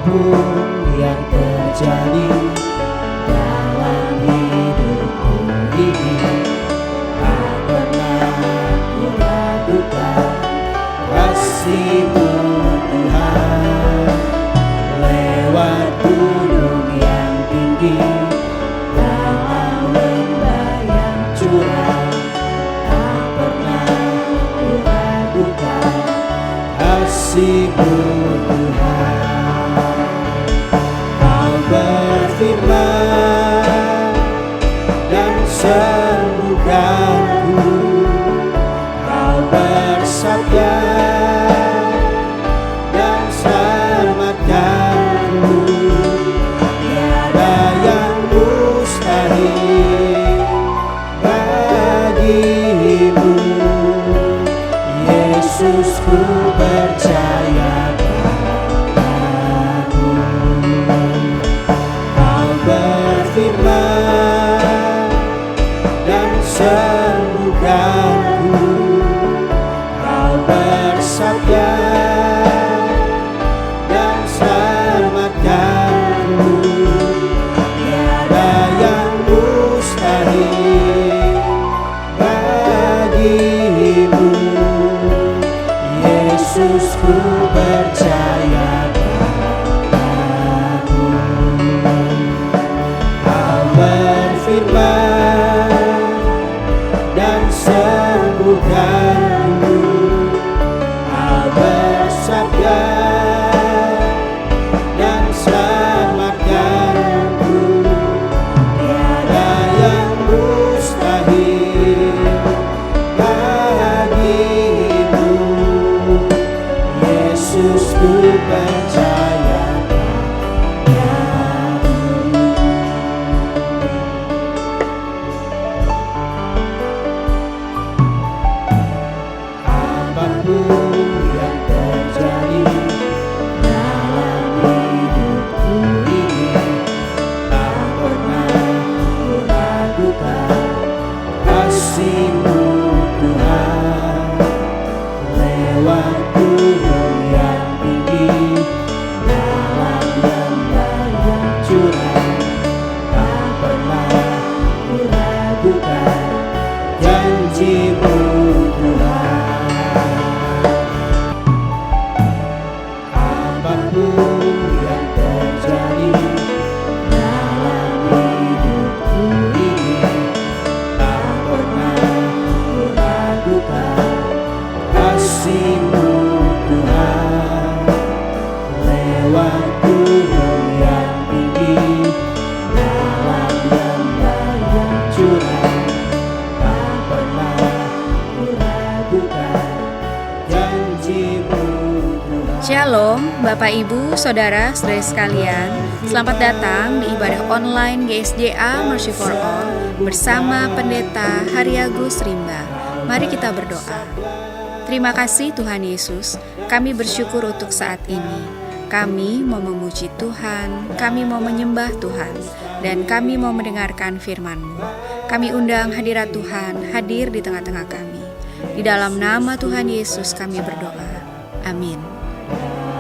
apapun yang terjadi dalam hidupku ini, tak pernah ku ragukan kasih-Mu Tuhan. Lewat gunung yang tinggi, dalam lembah yang curam, tak pernah ku ragukan kasih-Mu Tuhan. Kau berfirman dan sembuhkanku, Kau bersabda dan selamatkanku. Tiada yang mustahil bagi-Mu, Yesus, ku percaya padamu. Kau berfirman dan sembuhkanku, Kau bersabda dan selamatkanku. Tiada yang mustahil bagi-Mu, Yesus, ku percaya padamu. Kau berfirman dan sembuhkanku, Kau bersabda dan selamatkanku. Tiada yang mustahil bagi-Mu, Yesus, ku percaya padamu. Apapun yang terjadi dalam hidupku ini, tak pernah ku ragukan kasih-Mu Tuhan. Lewat gunung yang tinggi, dalam lembah yang curam, tak pernah ku ragukan janji-Mu Tuhan. Apapun yang terjadi dalam hidupku ini, tak pernah ku ragukan kasih-Mu Tuhan. Lewat gunung yang tinggi, dalam lembah yang curam, tak pernah ku ragukan janji-Mu Tuhan. Shalom, Bapak Ibu, Saudara, saudari sekalian. Selamat datang di ibadah online GSJA Mercy for All bersama Pendeta Haryagus Rimba. Mari kita berdoa. Terima kasih Tuhan Yesus, kami bersyukur untuk saat ini. Kami mau memuji Tuhan, kami mau menyembah Tuhan, dan kami mau mendengarkan firman-Mu. Kami undang hadirat Tuhan hadir di tengah-tengah kami. Di dalam nama Tuhan Yesus kami berdoa. Amin.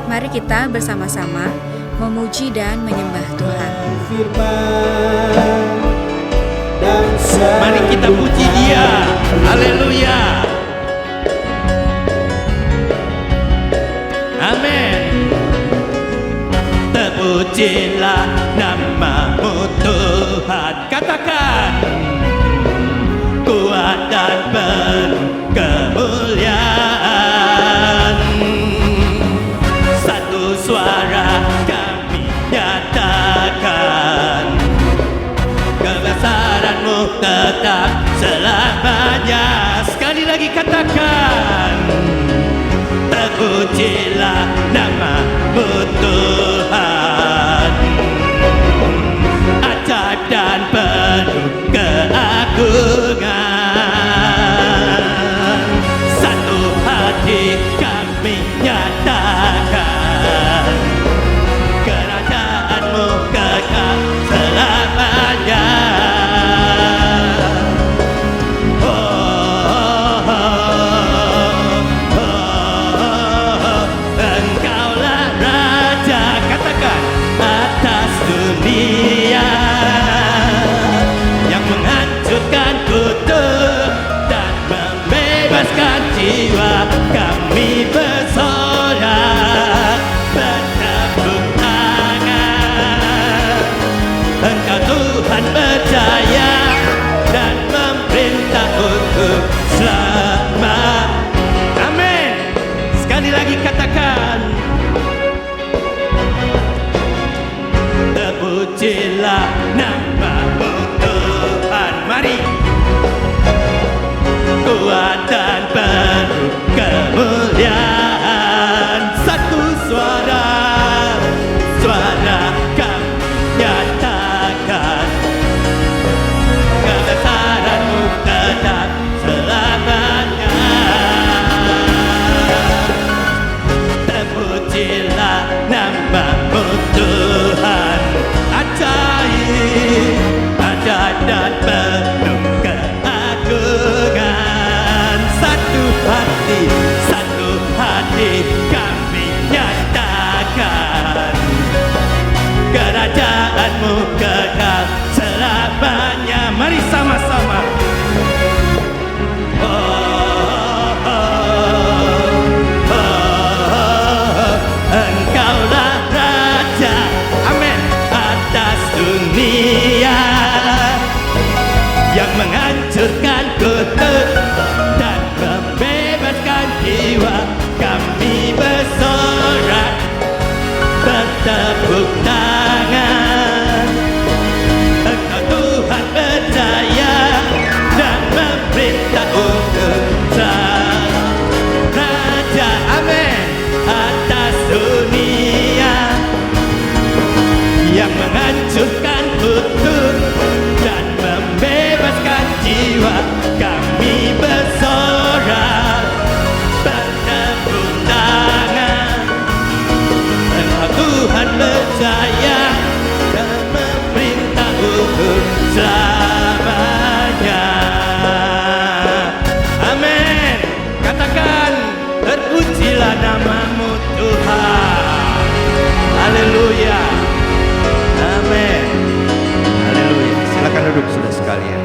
Mari kita bersama-sama memuji dan menyembah Tuhan. Mari kita puji Dia. Haleluya. Amin. Terpujilah nama-Mu Tuhan. Katakan, kuat dan penuh kemuliaan. Satu suara kami nyatakan, kebesaran-Mu tetap selamanya. Sekali lagi katakan, terpujilah nama-Mu Tuhan. Ajaib dan penuh keagungan. jiwa kami bersorak bertepuk tangan. Engkau Tuhan percaya dan memerintah untuk selamat. Amin. Sekali lagi katakan, terpujilah nama-Mu Tuhan. Mari, kuat dan penuh kemuliaan. Satu suara, suara kami nyatakan, kebesaran-Mu tetap selamanya. Terpujilah nama-Mu Tuhan. Ajaib, ajaib dan penuh keagungan. Satu hati kami nyatakan, kerajaan-Mu kekal selamanya. Mari sama-sama. Engkaulah Raja, amin, atas dunia, yang menghancurkan kutub dan membebaskan jiwa. Kami bersorak bertepuk tangan. Engkau Tuhan percaya dan memerintah untuk Raja, amin, atas dunia, yang menghancurkan kutub dan membebaskan jiwa. Kami bersorak bertepuk tangan. Engkau Tuhan percaya dan memerintah untuk selamanya. Amin. Katakan, terpujilah nama-Mu Tuhan. Haleluya. Amin. Haleluya. Silakan duduk sudah sekalian.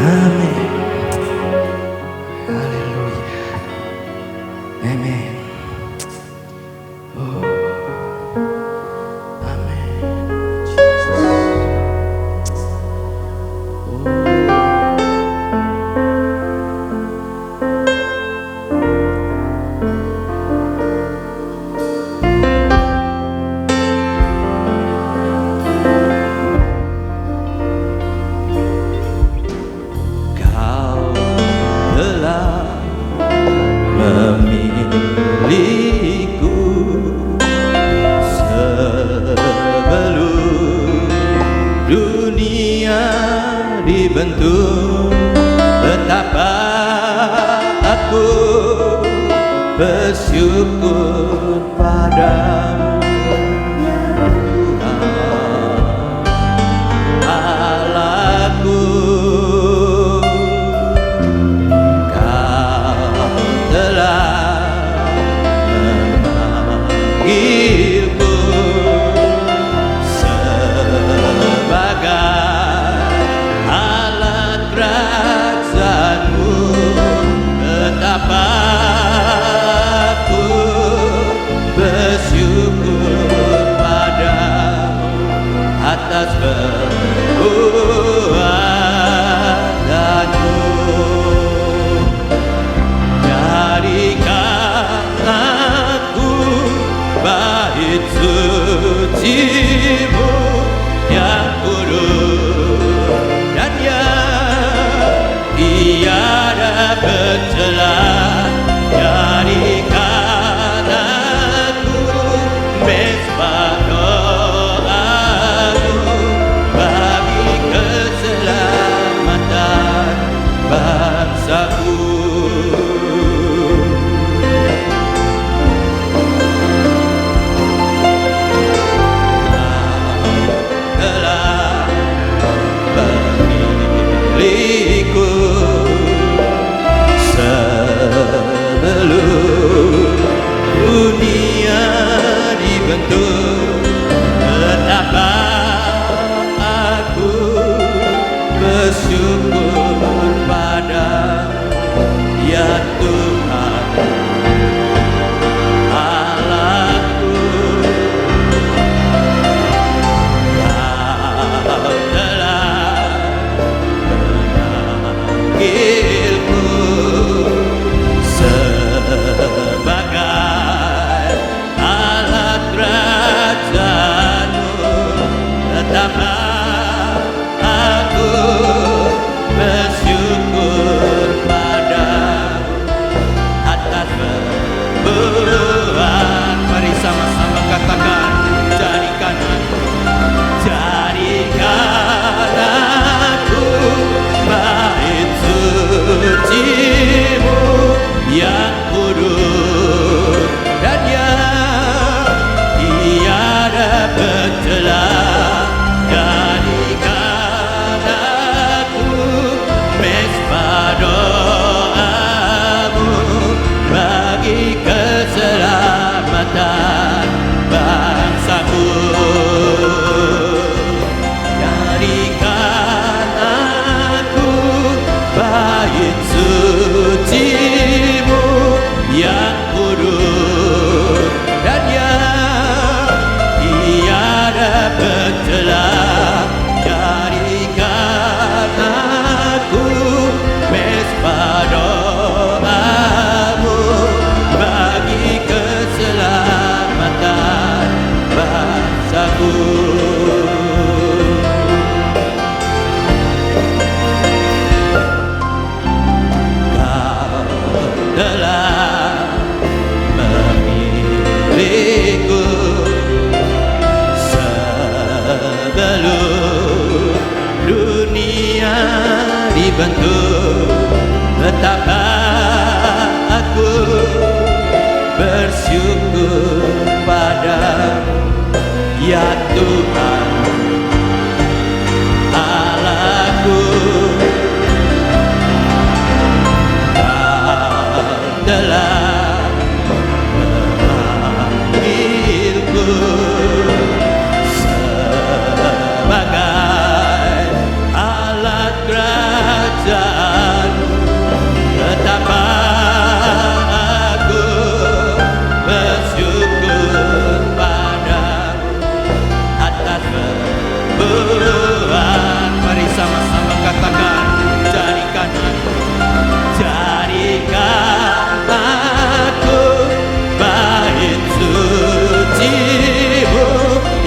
Amin. Haleluya. Amin. Oh. Amin. Jesus. Oh. Kau telah memilihku sebelum dunia dibentuk. Betapa aku bersyukur padamu, Tuhan Allahku. Kau telah memanggilku sebagai alat kerajaan-Mu. Betapa aku bersyukur padamu atas perbuatanmu. Jadikan aku bait suci-Mu yang kudus dan yang tiada bercela. Jadikan aku mezbah doa-Mu bagi keselamatan bangsaku. atas perbuatan. Mari sama-sama katakan, jadikan aku bait suci-Mu yang kudus dan yang tiada bercela. Jadikan aku mesbah doa-Mu bagi keselamatan bangsaku. Jadikan aku bait suci-Mu yang kudus dan yang tiada bercela. Jadikan aku mesbah doa-Mu bagi keselamatan bangsaku. Kau telah memilihku sebelum dunia dibentuk. Betapa aku bersyukur padamu, ya Tuhan Allahku. Kau telah memanggilku sebagai alat kerajaan-Mu. Betapa aku bersyukur padamu atas perbuatan. Mari sama-sama katakan, jadikan aku bait suci-Mu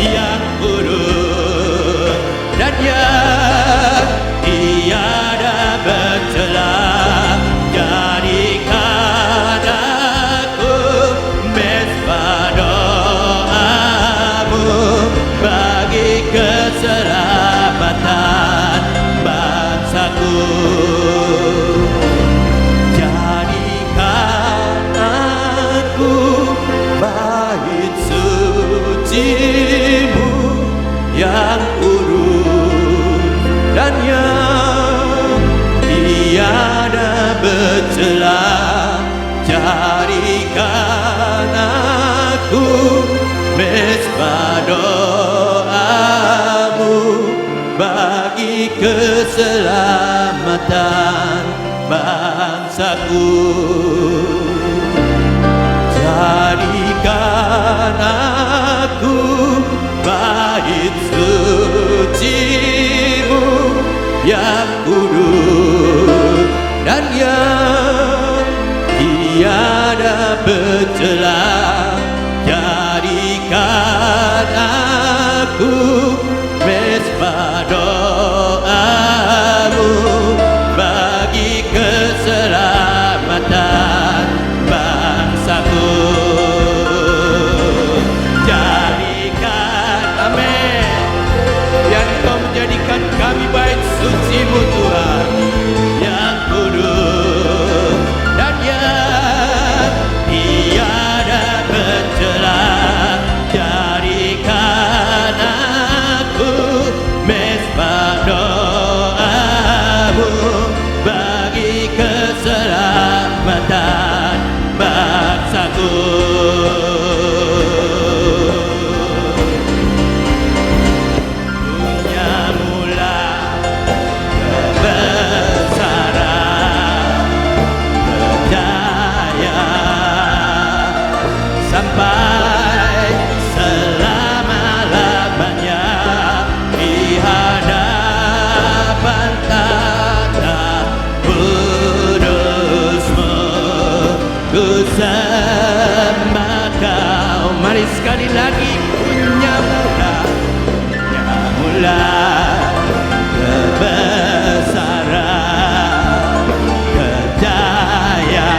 yang kudus dan yang tiada bercela. Jadikan aku mesbah doa-Mu bagi keselamatan bangsaku. Jadikan aku bait suci-Mu yang kudus dan yang tiada bercela. Jadikan aku mesbah doa-Mu bagi keselamatan bangsaku. Jadikan aku bait suci-Mu yang kudus dan yang tiada bercela. Jadikan aku mesbah doa-Mu bagi keselamatan bangsaku. Jadikan, amin, biar Engkau menjadikan kami bait suci-Mu Tuhan yang kudus dan yang tiada bercela. Jadikan aku mesbah doa-Mu bagi keselamatan bangsaku. Punyamulah kebesaran, kejayaan sampai selama-lamanya di hadapan tata kudus-Mu. Ku sembah Kau. Mari sekali lagi, punyamulah kebesaran, kejayaan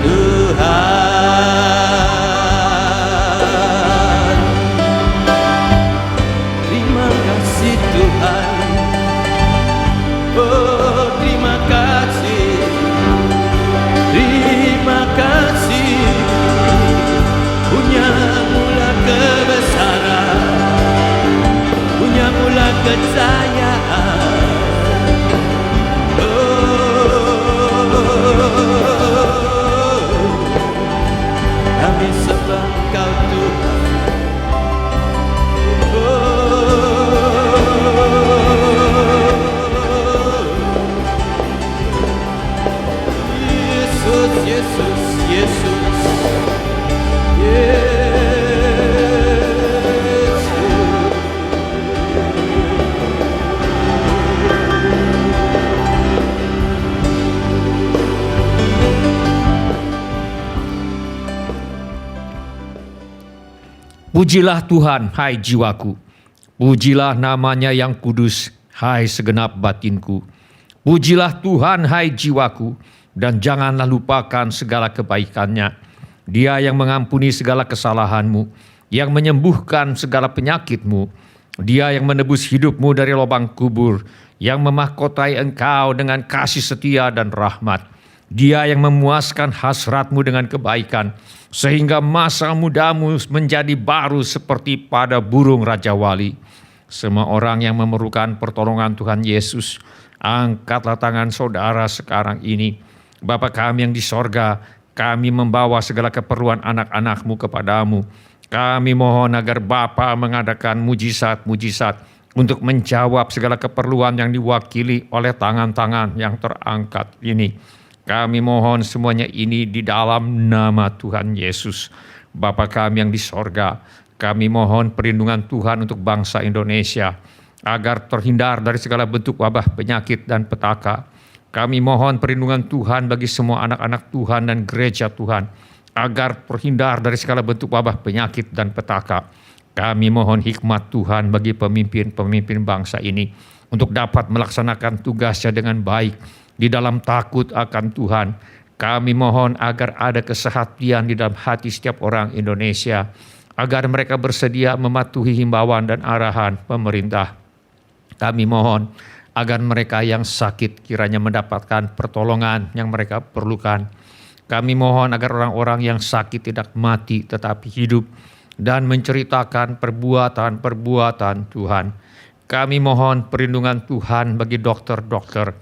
Tuhan. Terima kasih Tuhan. Oh terima kasih. Terima kasih. Punya-Mulah kebesaran, punya-Mulah kejayaan. Kami sembah Engkau Tuhan. Yesus, Yesus, Yesus, Yesus. Pujilah Tuhan, hai jiwaku. Pujilah namanya yang kudus, hai segenap batinku. Pujilah Tuhan, hai jiwaku, dan janganlah lupakan segala kebaikannya. Dia yang mengampuni segala kesalahanmu, yang menyembuhkan segala penyakitmu. Dia yang menebus hidupmu dari lubang kubur, yang memahkotai engkau dengan kasih setia dan rahmat. Dia yang memuaskan hasratmu dengan kebaikan, sehingga masa mudamu menjadi baru seperti pada burung Raja Wali. Semua orang yang memerlukan pertolongan Tuhan Yesus, angkatlah tangan saudara sekarang ini. Bapa kami yang di sorga, kami membawa segala keperluan anak-anakmu kepadamu. Kami mohon agar Bapa mengadakan mujizat-mujizat untuk menjawab segala keperluan yang diwakili oleh tangan-tangan yang terangkat ini. Kami mohon semuanya ini di dalam nama Tuhan Yesus. Bapa kami yang di sorga, kami mohon perlindungan Tuhan untuk bangsa Indonesia, agar terhindar dari segala bentuk wabah penyakit dan petaka. Kami mohon perlindungan Tuhan bagi semua anak-anak Tuhan dan gereja Tuhan, agar terhindar dari segala bentuk wabah penyakit dan petaka. Kami mohon hikmat Tuhan bagi pemimpin-pemimpin bangsa ini, untuk dapat melaksanakan tugasnya dengan baik, di dalam takut akan Tuhan. Kami mohon agar ada kesehatian di dalam hati setiap orang Indonesia, agar mereka bersedia mematuhi himbauan dan arahan pemerintah. Kami mohon agar mereka yang sakit kiranya mendapatkan pertolongan yang mereka perlukan. Kami mohon agar orang-orang yang sakit tidak mati tetapi hidup dan menceritakan perbuatan-perbuatan Tuhan. Kami mohon perlindungan Tuhan bagi dokter-dokter,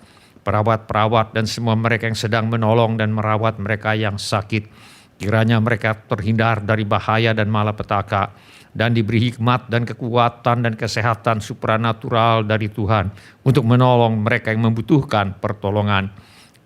perawat-perawat dan semua mereka yang sedang menolong dan merawat mereka yang sakit. Kiranya mereka terhindar dari bahaya dan malapetaka, dan diberi hikmat dan kekuatan dan kesehatan supranatural dari Tuhan untuk menolong mereka yang membutuhkan pertolongan.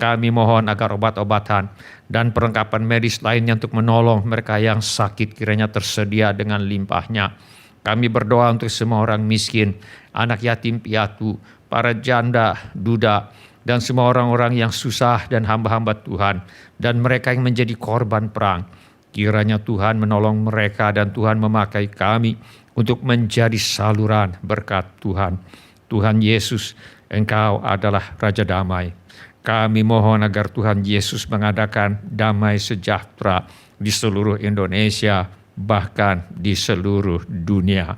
Kami mohon agar obat-obatan dan perlengkapan medis lainnya untuk menolong mereka yang sakit kiranya tersedia dengan limpahnya. Kami berdoa untuk semua orang miskin, anak yatim piatu, para janda, duda, dan semua orang-orang yang susah dan hamba-hamba Tuhan, dan mereka yang menjadi korban perang. Kiranya Tuhan menolong mereka dan Tuhan memakai kami untuk menjadi saluran berkat Tuhan. Tuhan Yesus, Engkau adalah Raja Damai. Kami mohon agar Tuhan Yesus mengadakan damai sejahtera di seluruh Indonesia, bahkan di seluruh dunia.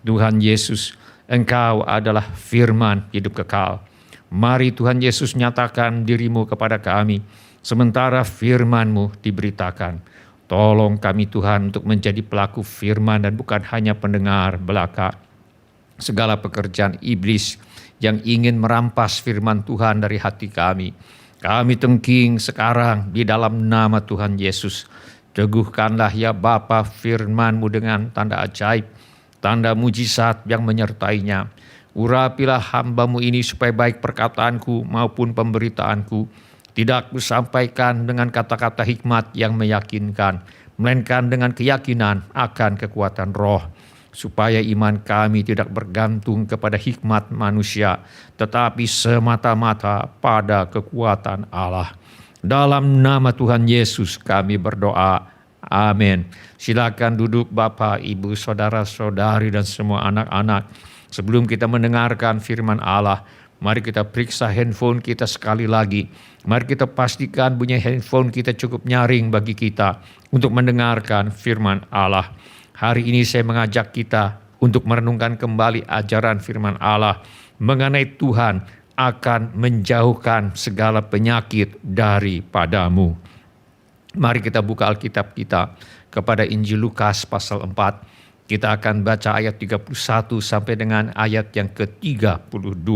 Tuhan Yesus, Engkau adalah firman hidup kekal. Mari Tuhan Yesus nyatakan dirimu kepada kami, sementara firman-Mu diberitakan. Tolong kami Tuhan untuk menjadi pelaku firman dan bukan hanya pendengar belaka. Segala pekerjaan iblis yang ingin merampas firman Tuhan dari hati kami, kami tengking sekarang di dalam nama Tuhan Yesus. Teguhkanlah ya Bapa firman-Mu dengan tanda ajaib, tanda mujizat yang menyertainya. Urapilah hamba-Mu ini supaya baik perkataanku maupun pemberitaanku tidak kusampaikan dengan kata-kata hikmat yang meyakinkan, melainkan dengan keyakinan akan kekuatan roh, supaya iman kami tidak bergantung kepada hikmat manusia, tetapi semata-mata pada kekuatan Allah. Dalam nama Tuhan Yesus kami berdoa. Amin. Silakan duduk Bapak, Ibu, Saudara-saudari dan semua anak-anak. Sebelum kita mendengarkan firman Allah, Mari kita periksa handphone kita sekali lagi. Mari kita pastikan bunyi handphone kita cukup nyaring bagi kita untuk mendengarkan firman Allah. Hari ini saya mengajak kita untuk merenungkan kembali ajaran firman Allah mengenai Tuhan akan menjauhkan segala penyakit daripadamu. Mari kita buka Alkitab kita kepada Injil Lukas pasal 4. Kita akan baca ayat 31 sampai dengan ayat yang ke-32.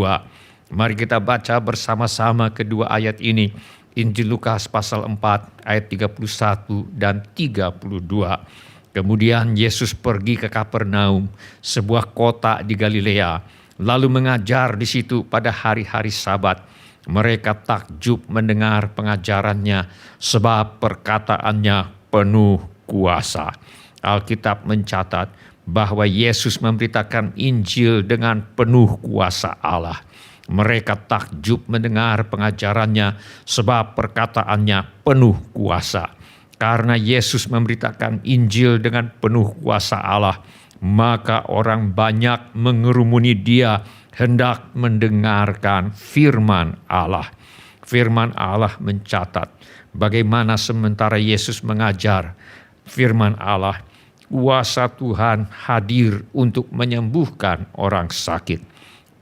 Mari kita baca bersama-sama kedua ayat ini. Injil Lukas pasal 4 ayat 31 dan 32. Kemudian Yesus pergi ke Kapernaum, sebuah kota di Galilea, lalu mengajar di situ pada hari-hari Sabat. Mereka takjub mendengar pengajarannya, sebab perkataannya penuh kuasa. Alkitab mencatat bahwa Yesus memberitakan Injil dengan penuh kuasa Allah. Mereka takjub mendengar pengajarannya, sebab perkataannya penuh kuasa. Karena Yesus memberitakan Injil dengan penuh kuasa Allah, maka orang banyak mengerumuni Dia hendak mendengarkan firman Allah. Firman Allah mencatat bagaimana sementara Yesus mengajar firman Allah, kuasa Tuhan hadir untuk menyembuhkan orang sakit.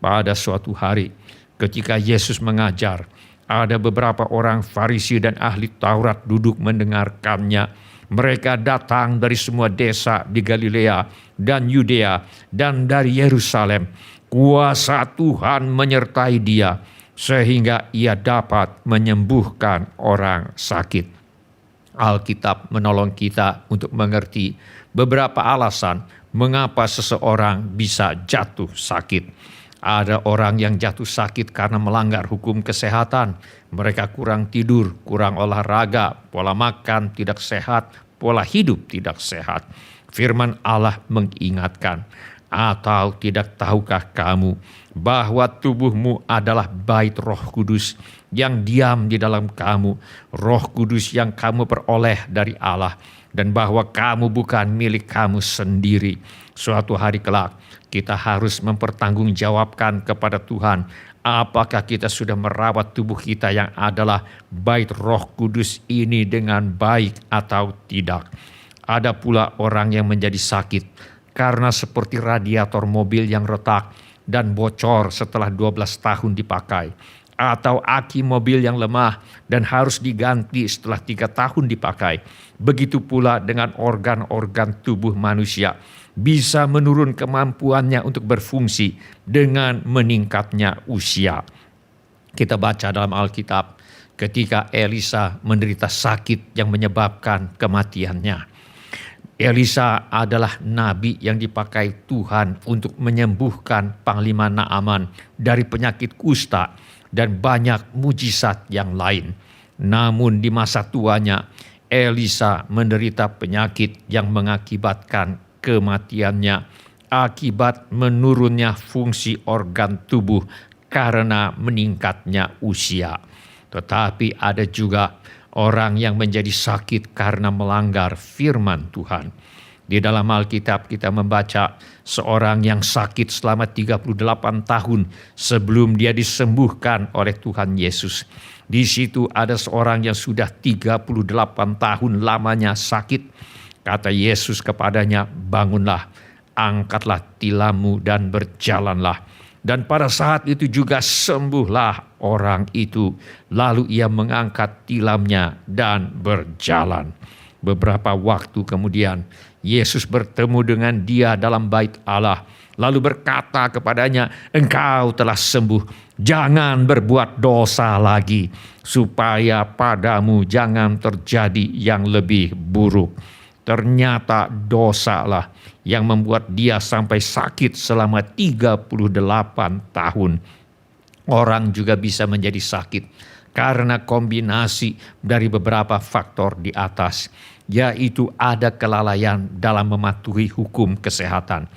Pada suatu hari ketika Yesus mengajar, ada beberapa orang Farisi dan ahli Taurat duduk mendengarkannya. Mereka datang dari semua desa di Galilea dan Yudea dan dari Yerusalem. Kuasa Tuhan menyertai dia sehingga ia dapat menyembuhkan orang sakit. Alkitab menolong kita untuk mengerti beberapa alasan mengapa seseorang bisa jatuh sakit. Ada orang yang jatuh sakit karena melanggar hukum kesehatan. Mereka kurang tidur, kurang olahraga, pola makan tidak sehat, pola hidup tidak sehat. Firman Allah mengingatkan, atau tidak tahukah kamu bahwa tubuhmu adalah bait Roh Kudus yang diam di dalam kamu, Roh Kudus yang kamu peroleh dari Allah, dan bahwa kamu bukan milik kamu sendiri. Suatu hari kelak kita harus mempertanggungjawabkan kepada Tuhan apakah kita sudah merawat tubuh kita yang adalah bait Roh Kudus ini dengan baik atau tidak. Ada pula orang yang menjadi sakit karena seperti radiator mobil yang retak dan bocor setelah 12 tahun dipakai, atau aki mobil yang lemah dan harus diganti setelah 3 tahun dipakai. Begitu pula dengan organ-organ tubuh manusia, bisa menurun kemampuannya untuk berfungsi dengan meningkatnya usia. Kita baca dalam Alkitab ketika Elisa menderita sakit yang menyebabkan kematiannya. Elisa adalah nabi yang dipakai Tuhan untuk menyembuhkan Panglima Naaman dari penyakit kusta dan banyak mujizat yang lain. Namun di masa tuanya, Elisa menderita penyakit yang mengakibatkan kematiannya akibat menurunnya fungsi organ tubuh karena meningkatnya usia. Tetapi ada juga orang yang menjadi sakit karena melanggar firman Tuhan. Di dalam Alkitab kita membaca seorang yang sakit selama 38 tahun sebelum dia disembuhkan oleh Tuhan Yesus. Di situ ada seorang yang sudah 38 tahun lamanya sakit. Kata Yesus kepadanya, bangunlah, angkatlah tilammu dan berjalanlah. Dan pada saat itu juga sembuhlah orang itu. Lalu ia mengangkat tilamnya dan berjalan. Beberapa waktu kemudian, Yesus bertemu dengan dia dalam bait Allah. Lalu berkata kepadanya, engkau telah sembuh, jangan berbuat dosa lagi, supaya padamu jangan terjadi yang lebih buruk. Ternyata dosalah yang membuat dia sampai sakit selama 38 tahun. Orang juga bisa menjadi sakit karena kombinasi dari beberapa faktor di atas, yaitu ada kelalaian dalam mematuhi hukum kesehatan,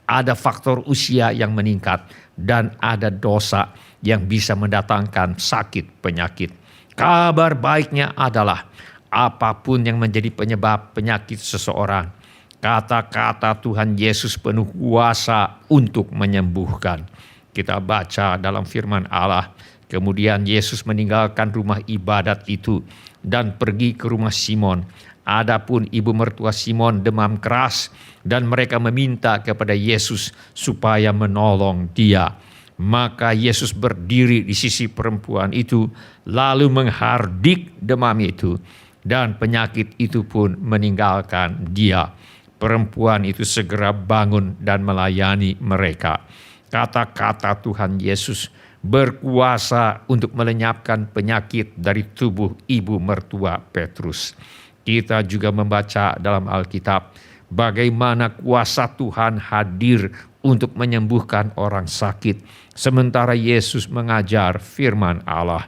ada faktor usia yang meningkat, dan ada dosa yang bisa mendatangkan sakit penyakit. Kabar baiknya adalah apapun yang menjadi penyebab penyakit seseorang, kata-kata Tuhan Yesus penuh kuasa untuk menyembuhkan. Kita baca dalam firman Allah, kemudian Yesus meninggalkan rumah ibadat itu dan pergi ke rumah Simon. Adapun ibu mertua Simon demam keras dan mereka meminta kepada Yesus supaya menolong dia. Maka Yesus berdiri di sisi perempuan itu lalu menghardik demam itu dan penyakit itu pun meninggalkan dia. Perempuan itu segera bangun dan melayani mereka. Kata-kata Tuhan Yesus berkuasa untuk melenyapkan penyakit dari tubuh ibu mertua Petrus. Kita juga membaca dalam Alkitab bagaimana kuasa Tuhan hadir untuk menyembuhkan orang sakit. Sementara Yesus mengajar firman Allah.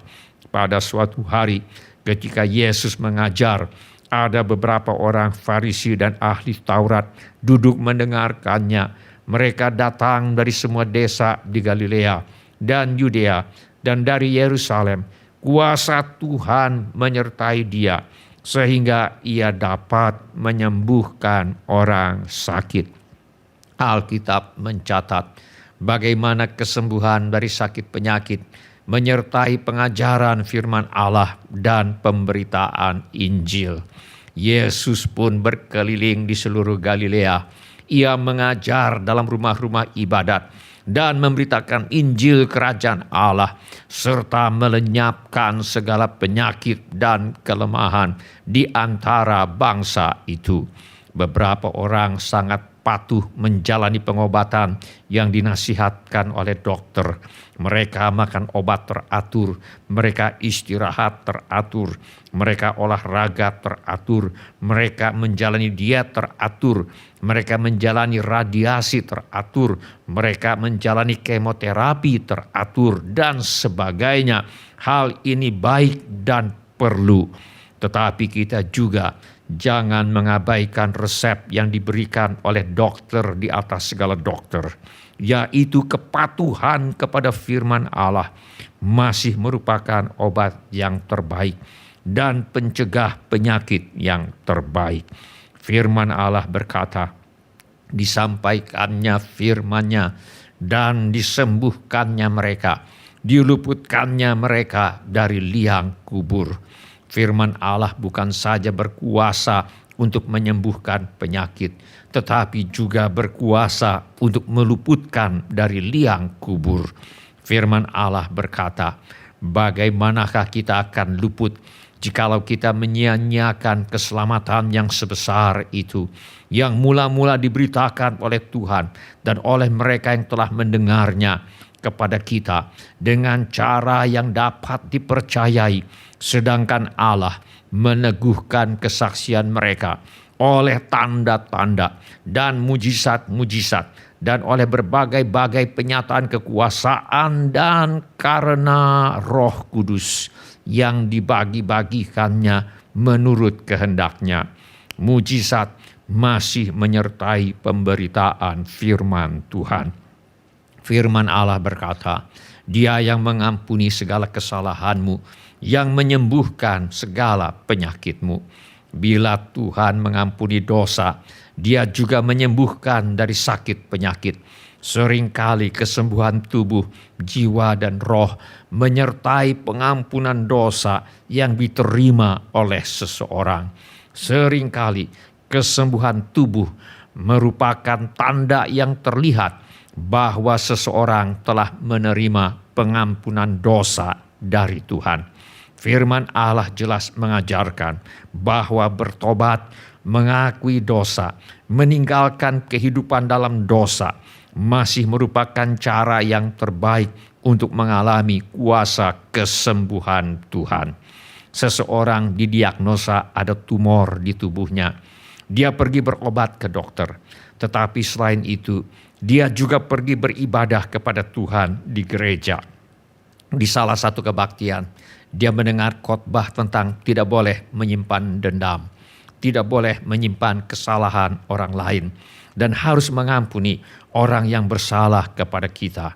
Pada suatu hari ketika Yesus mengajar, ada beberapa orang Farisi dan ahli Taurat duduk mendengarkannya. Mereka datang dari semua desa di Galilea dan Yudea dan dari Yerusalem. Kuasa Tuhan menyertai dia sehingga ia dapat menyembuhkan orang sakit. Alkitab mencatat bagaimana kesembuhan dari sakit penyakit menyertai pengajaran firman Allah dan pemberitaan Injil. Yesus pun berkeliling di seluruh Galilea. Ia mengajar dalam rumah-rumah ibadat dan memberitakan Injil kerajaan Allah serta melenyapkan segala penyakit dan kelemahan di antara bangsa itu. Beberapa orang sangat patuh menjalani pengobatan yang dinasihatkan oleh dokter. Mereka makan obat teratur, mereka istirahat teratur, mereka olahraga teratur, mereka menjalani diet teratur, mereka menjalani radiasi teratur, mereka menjalani kemoterapi teratur, dan sebagainya. Hal ini baik dan perlu, tetapi kita juga jangan mengabaikan resep yang diberikan oleh dokter di atas segala dokter, yaitu kepatuhan kepada firman Allah masih merupakan obat yang terbaik dan pencegah penyakit yang terbaik. Firman Allah berkata, disampaikannya firman-Nya dan disembuhkannya mereka, diluputkannya mereka dari liang kubur. Firman Allah bukan saja berkuasa untuk menyembuhkan penyakit, tetapi juga berkuasa untuk meluputkan dari liang kubur. Firman Allah berkata, bagaimanakah kita akan luput jikalau kita menyia-nyiakan keselamatan yang sebesar itu, yang mula-mula diberitakan oleh Tuhan dan oleh mereka yang telah mendengarnya kepada kita dengan cara yang dapat dipercayai, sedangkan Allah meneguhkan kesaksian mereka oleh tanda-tanda dan mujizat-mujizat dan oleh berbagai-bagai penyataan kekuasaan dan karena Roh Kudus yang dibagi-bagikannya menurut kehendaknya. Mujizat masih menyertai pemberitaan firman Tuhan. Firman Allah berkata, Dia yang mengampuni segala kesalahanmu, yang menyembuhkan segala penyakitmu. Bila Tuhan mengampuni dosa, Dia juga menyembuhkan dari sakit penyakit. Seringkali kesembuhan tubuh, jiwa, dan roh menyertai pengampunan dosa yang diterima oleh seseorang. Seringkali kesembuhan tubuh merupakan tanda yang terlihat bahwa seseorang telah menerima pengampunan dosa dari Tuhan. Firman Allah jelas mengajarkan bahwa bertobat, mengakui dosa, meninggalkan kehidupan dalam dosa masih merupakan cara yang terbaik untuk mengalami kuasa kesembuhan Tuhan. Seseorang didiagnosa ada tumor di tubuhnya. Dia pergi berobat ke dokter, tetapi selain itu dia juga pergi beribadah kepada Tuhan di gereja. Di salah satu kebaktian, dia mendengar khotbah tentang tidak boleh menyimpan dendam, tidak boleh menyimpan kesalahan orang lain, dan harus mengampuni orang yang bersalah kepada kita.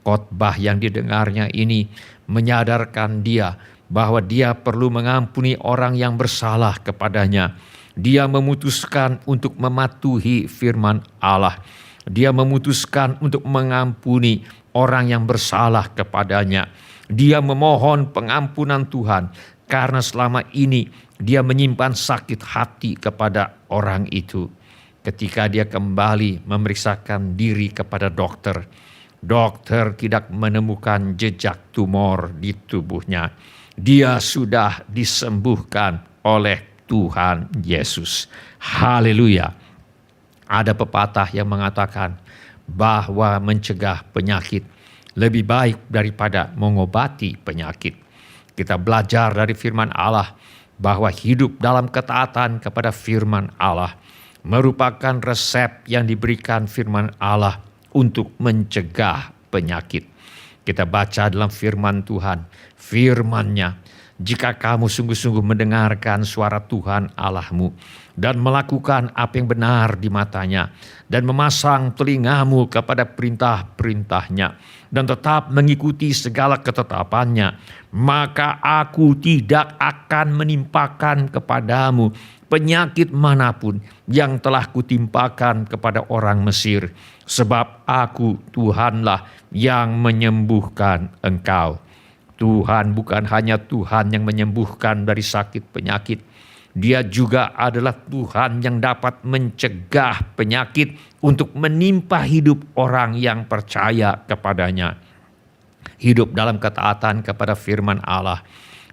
Khotbah yang didengarnya ini menyadarkan dia bahwa dia perlu mengampuni orang yang bersalah kepadanya. Dia memutuskan untuk mematuhi firman Allah. Dia memutuskan untuk mengampuni orang yang bersalah kepadanya. Dia memohon pengampunan Tuhan karena selama ini dia menyimpan sakit hati kepada orang itu. Ketika dia kembali memeriksakan diri kepada dokter, dokter tidak menemukan jejak tumor di tubuhnya. Dia sudah disembuhkan oleh Tuhan Yesus. Haleluya. Ada pepatah yang mengatakan bahwa mencegah penyakit lebih baik daripada mengobati penyakit. Kita belajar dari firman Allah bahwa hidup dalam ketaatan kepada firman Allah merupakan resep yang diberikan firman Allah untuk mencegah penyakit. Kita baca dalam firman Tuhan, firman-Nya, jika kamu sungguh-sungguh mendengarkan suara Tuhan Allahmu dan melakukan apa yang benar di matanya dan memasang telingamu kepada perintah-perintahnya dan tetap mengikuti segala ketetapannya, maka aku tidak akan menimpakan kepadamu penyakit manapun yang telah kutimpakan kepada orang Mesir, sebab aku Tuhanlah yang menyembuhkan engkau. Tuhan bukan hanya Tuhan yang menyembuhkan dari sakit penyakit, Dia juga adalah Tuhan yang dapat mencegah penyakit untuk menimpa hidup orang yang percaya kepadanya. Hidup dalam ketaatan kepada firman Allah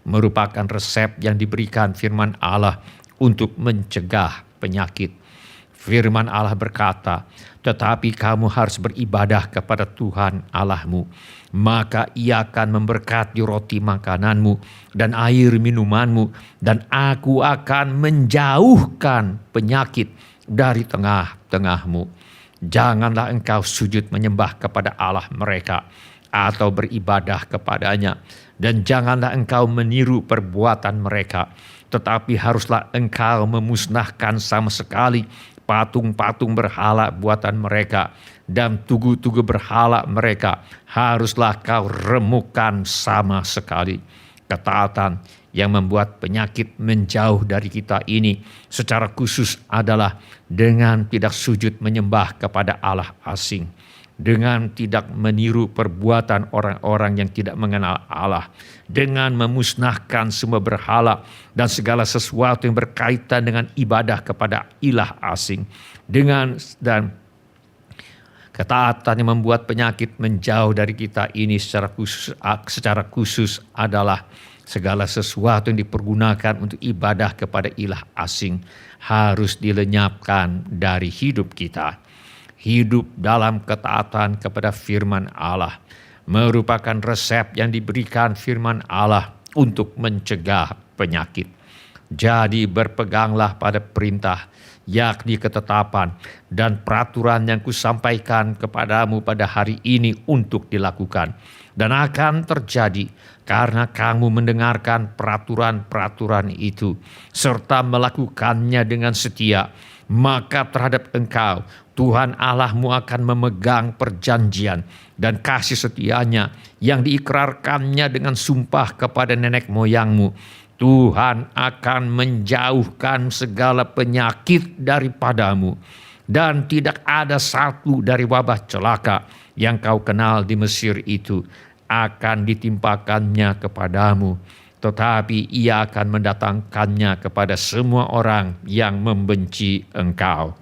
merupakan resep yang diberikan firman Allah untuk mencegah penyakit. Firman Allah berkata, tetapi kamu harus beribadah kepada Tuhan Allahmu, maka Ia akan memberkati roti makananmu dan air minumanmu, dan aku akan menjauhkan penyakit dari tengah-tengahmu. Janganlah engkau sujud menyembah kepada Allah mereka atau beribadah kepadanya, dan janganlah engkau meniru perbuatan mereka, tetapi haruslah engkau memusnahkan sama sekali patung-patung berhala buatan mereka, dan tugu-tugu berhala mereka haruslah kau remukkan sama sekali. Ketaatan yang membuat penyakit menjauh dari kita ini secara khusus adalah dengan tidak sujud menyembah kepada Allah asing, dengan tidak meniru perbuatan orang-orang yang tidak mengenal Allah, dengan memusnahkan semua berhala dan segala sesuatu yang berkaitan dengan ibadah kepada ilah asing, dan ketaatan yang membuat penyakit menjauh dari kita ini secara khusus adalah segala sesuatu yang dipergunakan untuk ibadah kepada ilah asing harus dilenyapkan dari hidup kita. Hidup dalam ketaatan kepada firman Allah merupakan resep yang diberikan firman Allah untuk mencegah penyakit. Jadi berpeganglah pada perintah, yakni ketetapan dan peraturan yang kusampaikan kepadamu pada hari ini untuk dilakukan. Dan akan terjadi karena kamu mendengarkan peraturan-peraturan itu serta melakukannya dengan setia, maka terhadap engkau Tuhan Allahmu akan memegang perjanjian dan kasih setianya yang diikrarkannya dengan sumpah kepada nenek moyangmu. Tuhan akan menjauhkan segala penyakit daripadamu, dan tidak ada satu dari wabah celaka yang kau kenal di Mesir itu akan ditimpakannya kepadamu, tetapi Ia akan mendatangkannya kepada semua orang yang membenci engkau.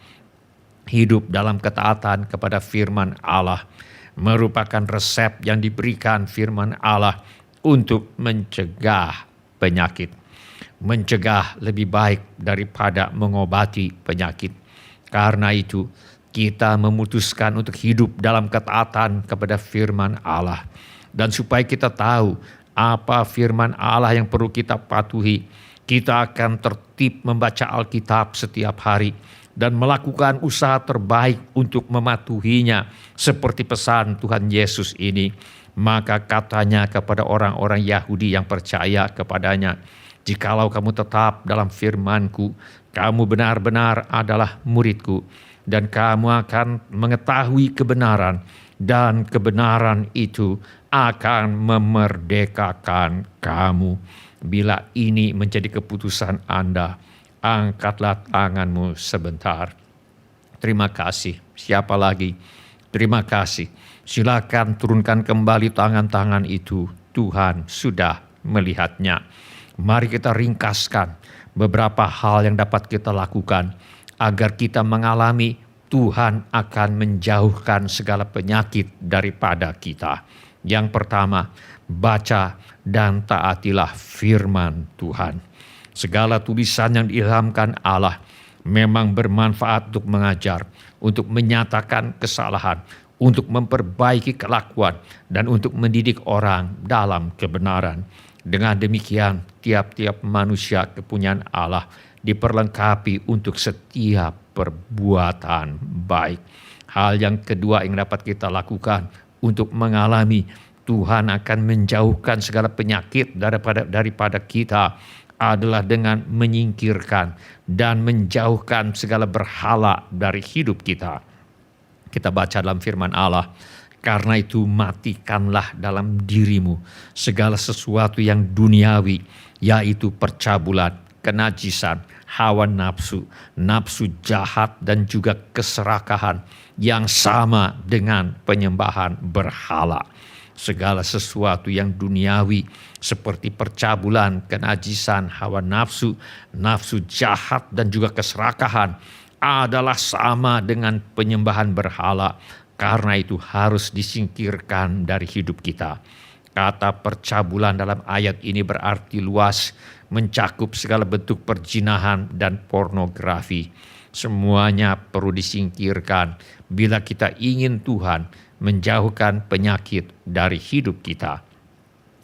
Hidup dalam ketaatan kepada firman Allah merupakan resep yang diberikan firman Allah untuk mencegah penyakit. Mencegah lebih baik daripada mengobati penyakit. Karena itu, kita memutuskan untuk hidup dalam ketaatan kepada firman Allah. Dan supaya kita tahu apa firman Allah yang perlu kita patuhi, kita akan tertib membaca Alkitab setiap hari dan melakukan usaha terbaik untuk mematuhinya seperti pesan Tuhan Yesus ini. Maka katanya kepada orang-orang Yahudi yang percaya kepadanya, jikalau kamu tetap dalam firman-Ku, kamu benar-benar adalah murid-Ku, dan kamu akan mengetahui kebenaran, dan kebenaran itu akan memerdekakan kamu. Bila ini menjadi keputusan Anda, angkatlah tanganmu sebentar. Terima kasih. Siapa lagi? Terima kasih. Silakan turunkan kembali tangan-tangan itu. Tuhan sudah melihatnya. Mari kita ringkaskan beberapa hal yang dapat kita lakukan agar kita mengalami Tuhan akan menjauhkan segala penyakit daripada kita. Yang pertama, baca dan taatilah firman Tuhan. Segala tulisan yang diilhamkan Allah memang bermanfaat untuk mengajar, untuk menyatakan kesalahan, untuk memperbaiki kelakuan, dan untuk mendidik orang dalam kebenaran. Dengan demikian, tiap-tiap manusia kepunyaan Allah diperlengkapi untuk setiap perbuatan baik. Hal yang kedua yang dapat kita lakukan untuk mengalami Tuhan akan menjauhkan segala penyakit daripada kita adalah dengan menyingkirkan dan menjauhkan segala berhala dari hidup kita. Kita baca dalam firman Allah, karena itu matikanlah dalam dirimu segala sesuatu yang duniawi, yaitu percabulan, kenajisan, hawa nafsu, nafsu jahat, dan juga keserakahan yang sama dengan penyembahan berhala. Segala sesuatu yang duniawi seperti percabulan, kenajisan, hawa nafsu, nafsu jahat, dan juga keserakahan adalah sama dengan penyembahan berhala. Karena itu harus disingkirkan dari hidup kita. Kata percabulan dalam ayat ini berarti luas, mencakup segala bentuk perzinahan dan pornografi. Semuanya perlu disingkirkan bila kita ingin Tuhan menjauhkan penyakit dari hidup kita.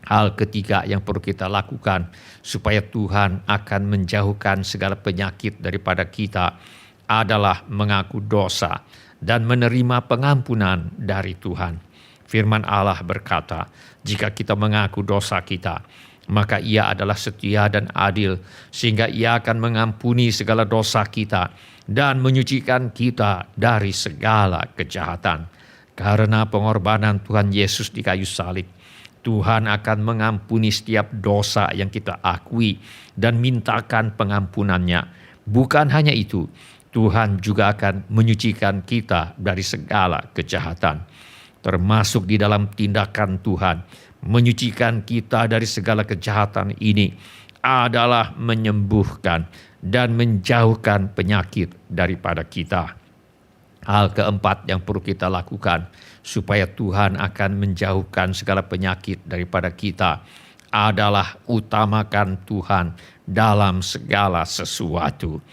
Hal ketiga yang perlu kita lakukan supaya Tuhan akan menjauhkan segala penyakit daripada kita adalah mengaku dosa dan menerima pengampunan dari Tuhan. Firman Allah berkata, jika kita mengaku dosa kita, maka Ia adalah setia dan adil, sehingga Ia akan mengampuni segala dosa kita dan menyucikan kita dari segala kejahatan. Karena pengorbanan Tuhan Yesus di kayu salib, Tuhan akan mengampuni setiap dosa yang kita akui dan mintakan pengampunannya. Bukan hanya itu, Tuhan juga akan menyucikan kita dari segala kejahatan. Termasuk di dalam tindakan Tuhan menyucikan kita dari segala kejahatan ini adalah menyembuhkan dan menjauhkan penyakit daripada kita. Hal keempat yang perlu kita lakukan supaya Tuhan akan menjauhkan segala penyakit daripada kita adalah utamakan Tuhan dalam segala sesuatu.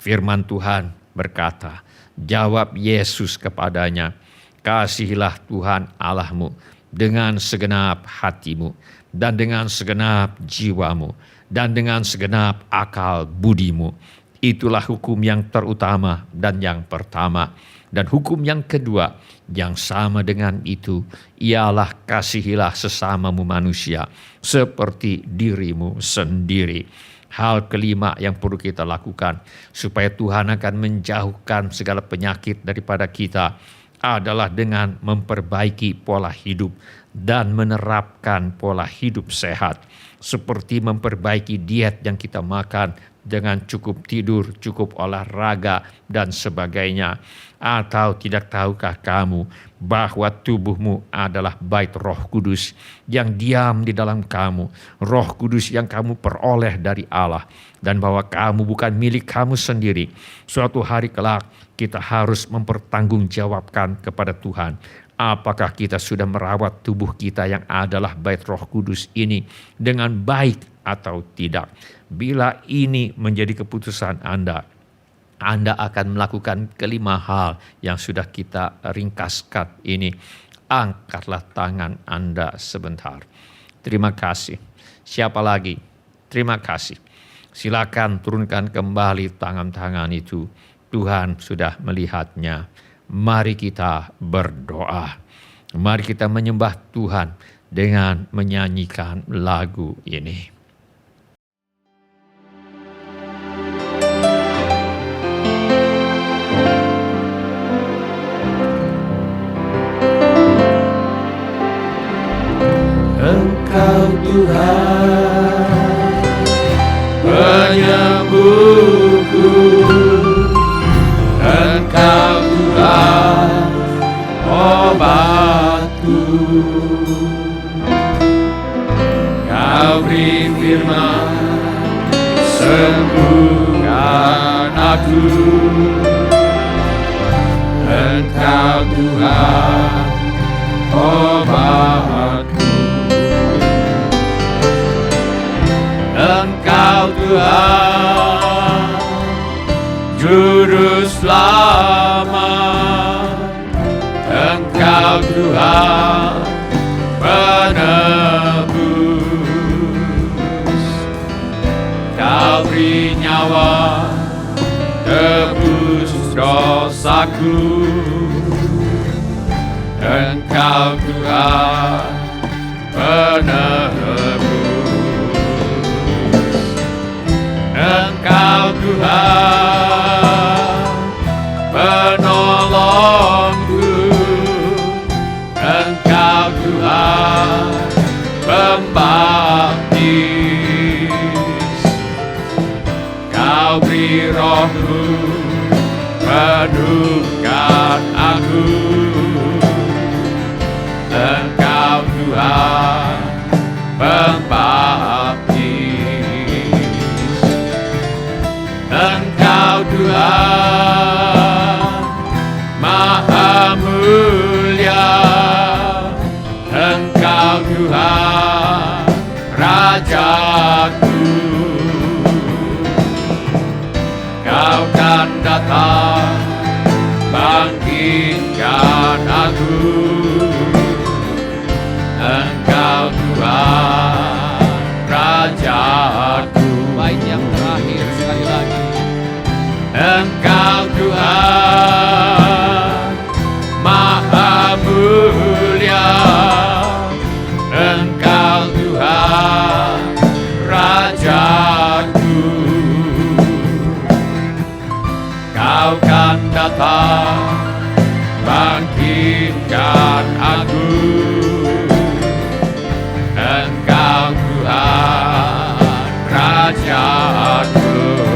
Firman Tuhan berkata, jawab Yesus kepadanya, kasihilah Tuhan Allahmu dengan segenap hatimu dan dengan segenap jiwamu dan dengan segenap akal budimu. Itulah hukum yang terutama dan yang pertama. Dan hukum yang kedua yang sama dengan itu ialah kasihilah sesamamu manusia seperti dirimu sendiri. Hal kelima yang perlu kita lakukan supaya Tuhan akan menjauhkan segala penyakit daripada kita adalah dengan memperbaiki pola hidup dan menerapkan pola hidup sehat. Seperti memperbaiki diet yang kita makan dengan cukup tidur, cukup olahraga, dan sebagainya. Atau tidak tahukah kamu bahwa tubuhmu adalah bait Roh Kudus yang diam di dalam kamu, Roh Kudus yang kamu peroleh dari Allah, dan bahwa kamu bukan milik kamu sendiri. Suatu hari kelak kita harus mempertanggungjawabkan kepada Tuhan, apakah kita sudah merawat tubuh kita yang adalah bait Roh Kudus ini dengan baik atau tidak. Bila ini menjadi keputusan Anda akan melakukan kelima hal yang sudah kita ringkaskan ini. Angkatlah tangan Anda sebentar. Terima kasih. Siapa lagi? Terima kasih. Silakan turunkan kembali tangan-tangan itu. Tuhan sudah melihatnya. Mari kita berdoa. Mari kita menyembah Tuhan dengan menyanyikan lagu ini. Engkau Tuhan penyembuhku, Engkau Tuhan obat Kau beri firman, sembuhkan aku. Engkau Tuhan, obatku. Engkau Tuhan, Juru Selamat. Engkau Tuhan, penebus. Kau beri nyawa, tebus dosaku. Engkau Tuhan, penebus. Engkau Tuhan, penolongku. Engkau Tuhan, pembaptis. Kau beri roh-Mu, penuhkan aku. Engkau Tuhan, pembaptis. Engkau Tuhan, Maha Mulia. Engkau Tuhan, Rajaku. Kau kan datang, bangkitkan aku. Engkau Tuhan, Rajaku. Baik, yang terakhir sekali lagi. Engkau Tuhan, Maha Mulia. Engkau Tuhan, Rajaku. Kau kan datang, bangkitkan aku. Engkau Tuhan, Rajaku.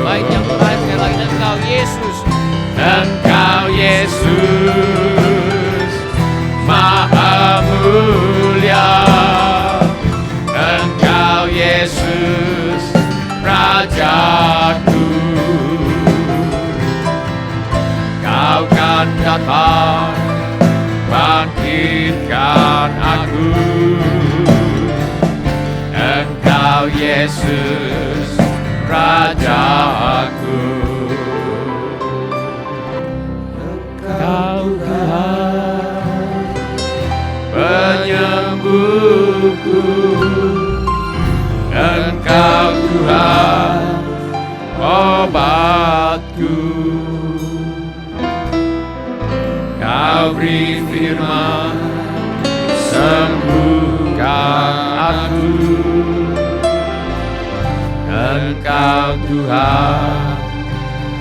Baik, yang terakhir sekali lagi. Engkau Yesus. Engkau Yesus, Maha Mulia. Engkau Yesus, Rajaku. Kau kan datang, bangkitkan aku. Engkau Yesus, Rajaku. Engkau Tuhan, penyembuhku. Engkau Tuhan, obatku. Kau beri firman, sembuhkan aku. Engkau Tuhan,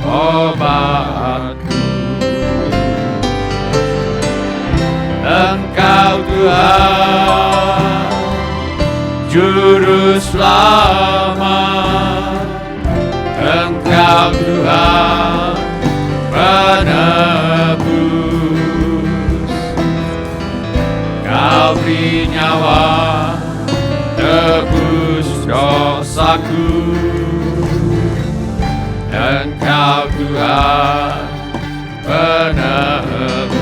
obatku. Engkau Tuhan, Juru Selamat. Engkau Tuhan, penebus. Kau beri nyawa, tebus dosaku. Engkau Tuhan, penebus.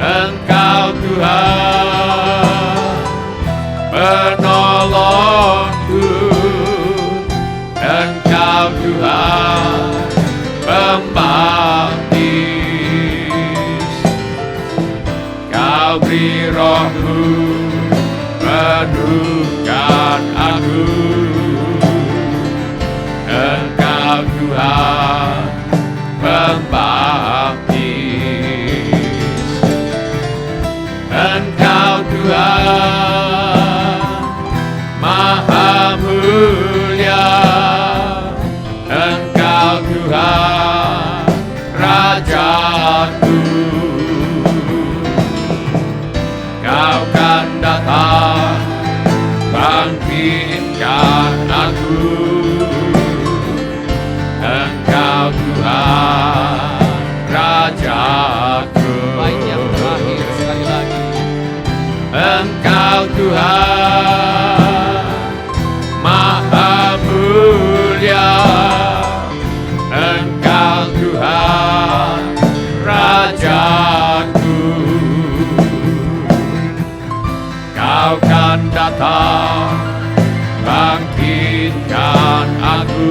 Engkau Tuhan, penolongku. Engkau Tuhan, pembaptis. Kau beri roh-Mu, penuhkan aku. Engkau Rajaku,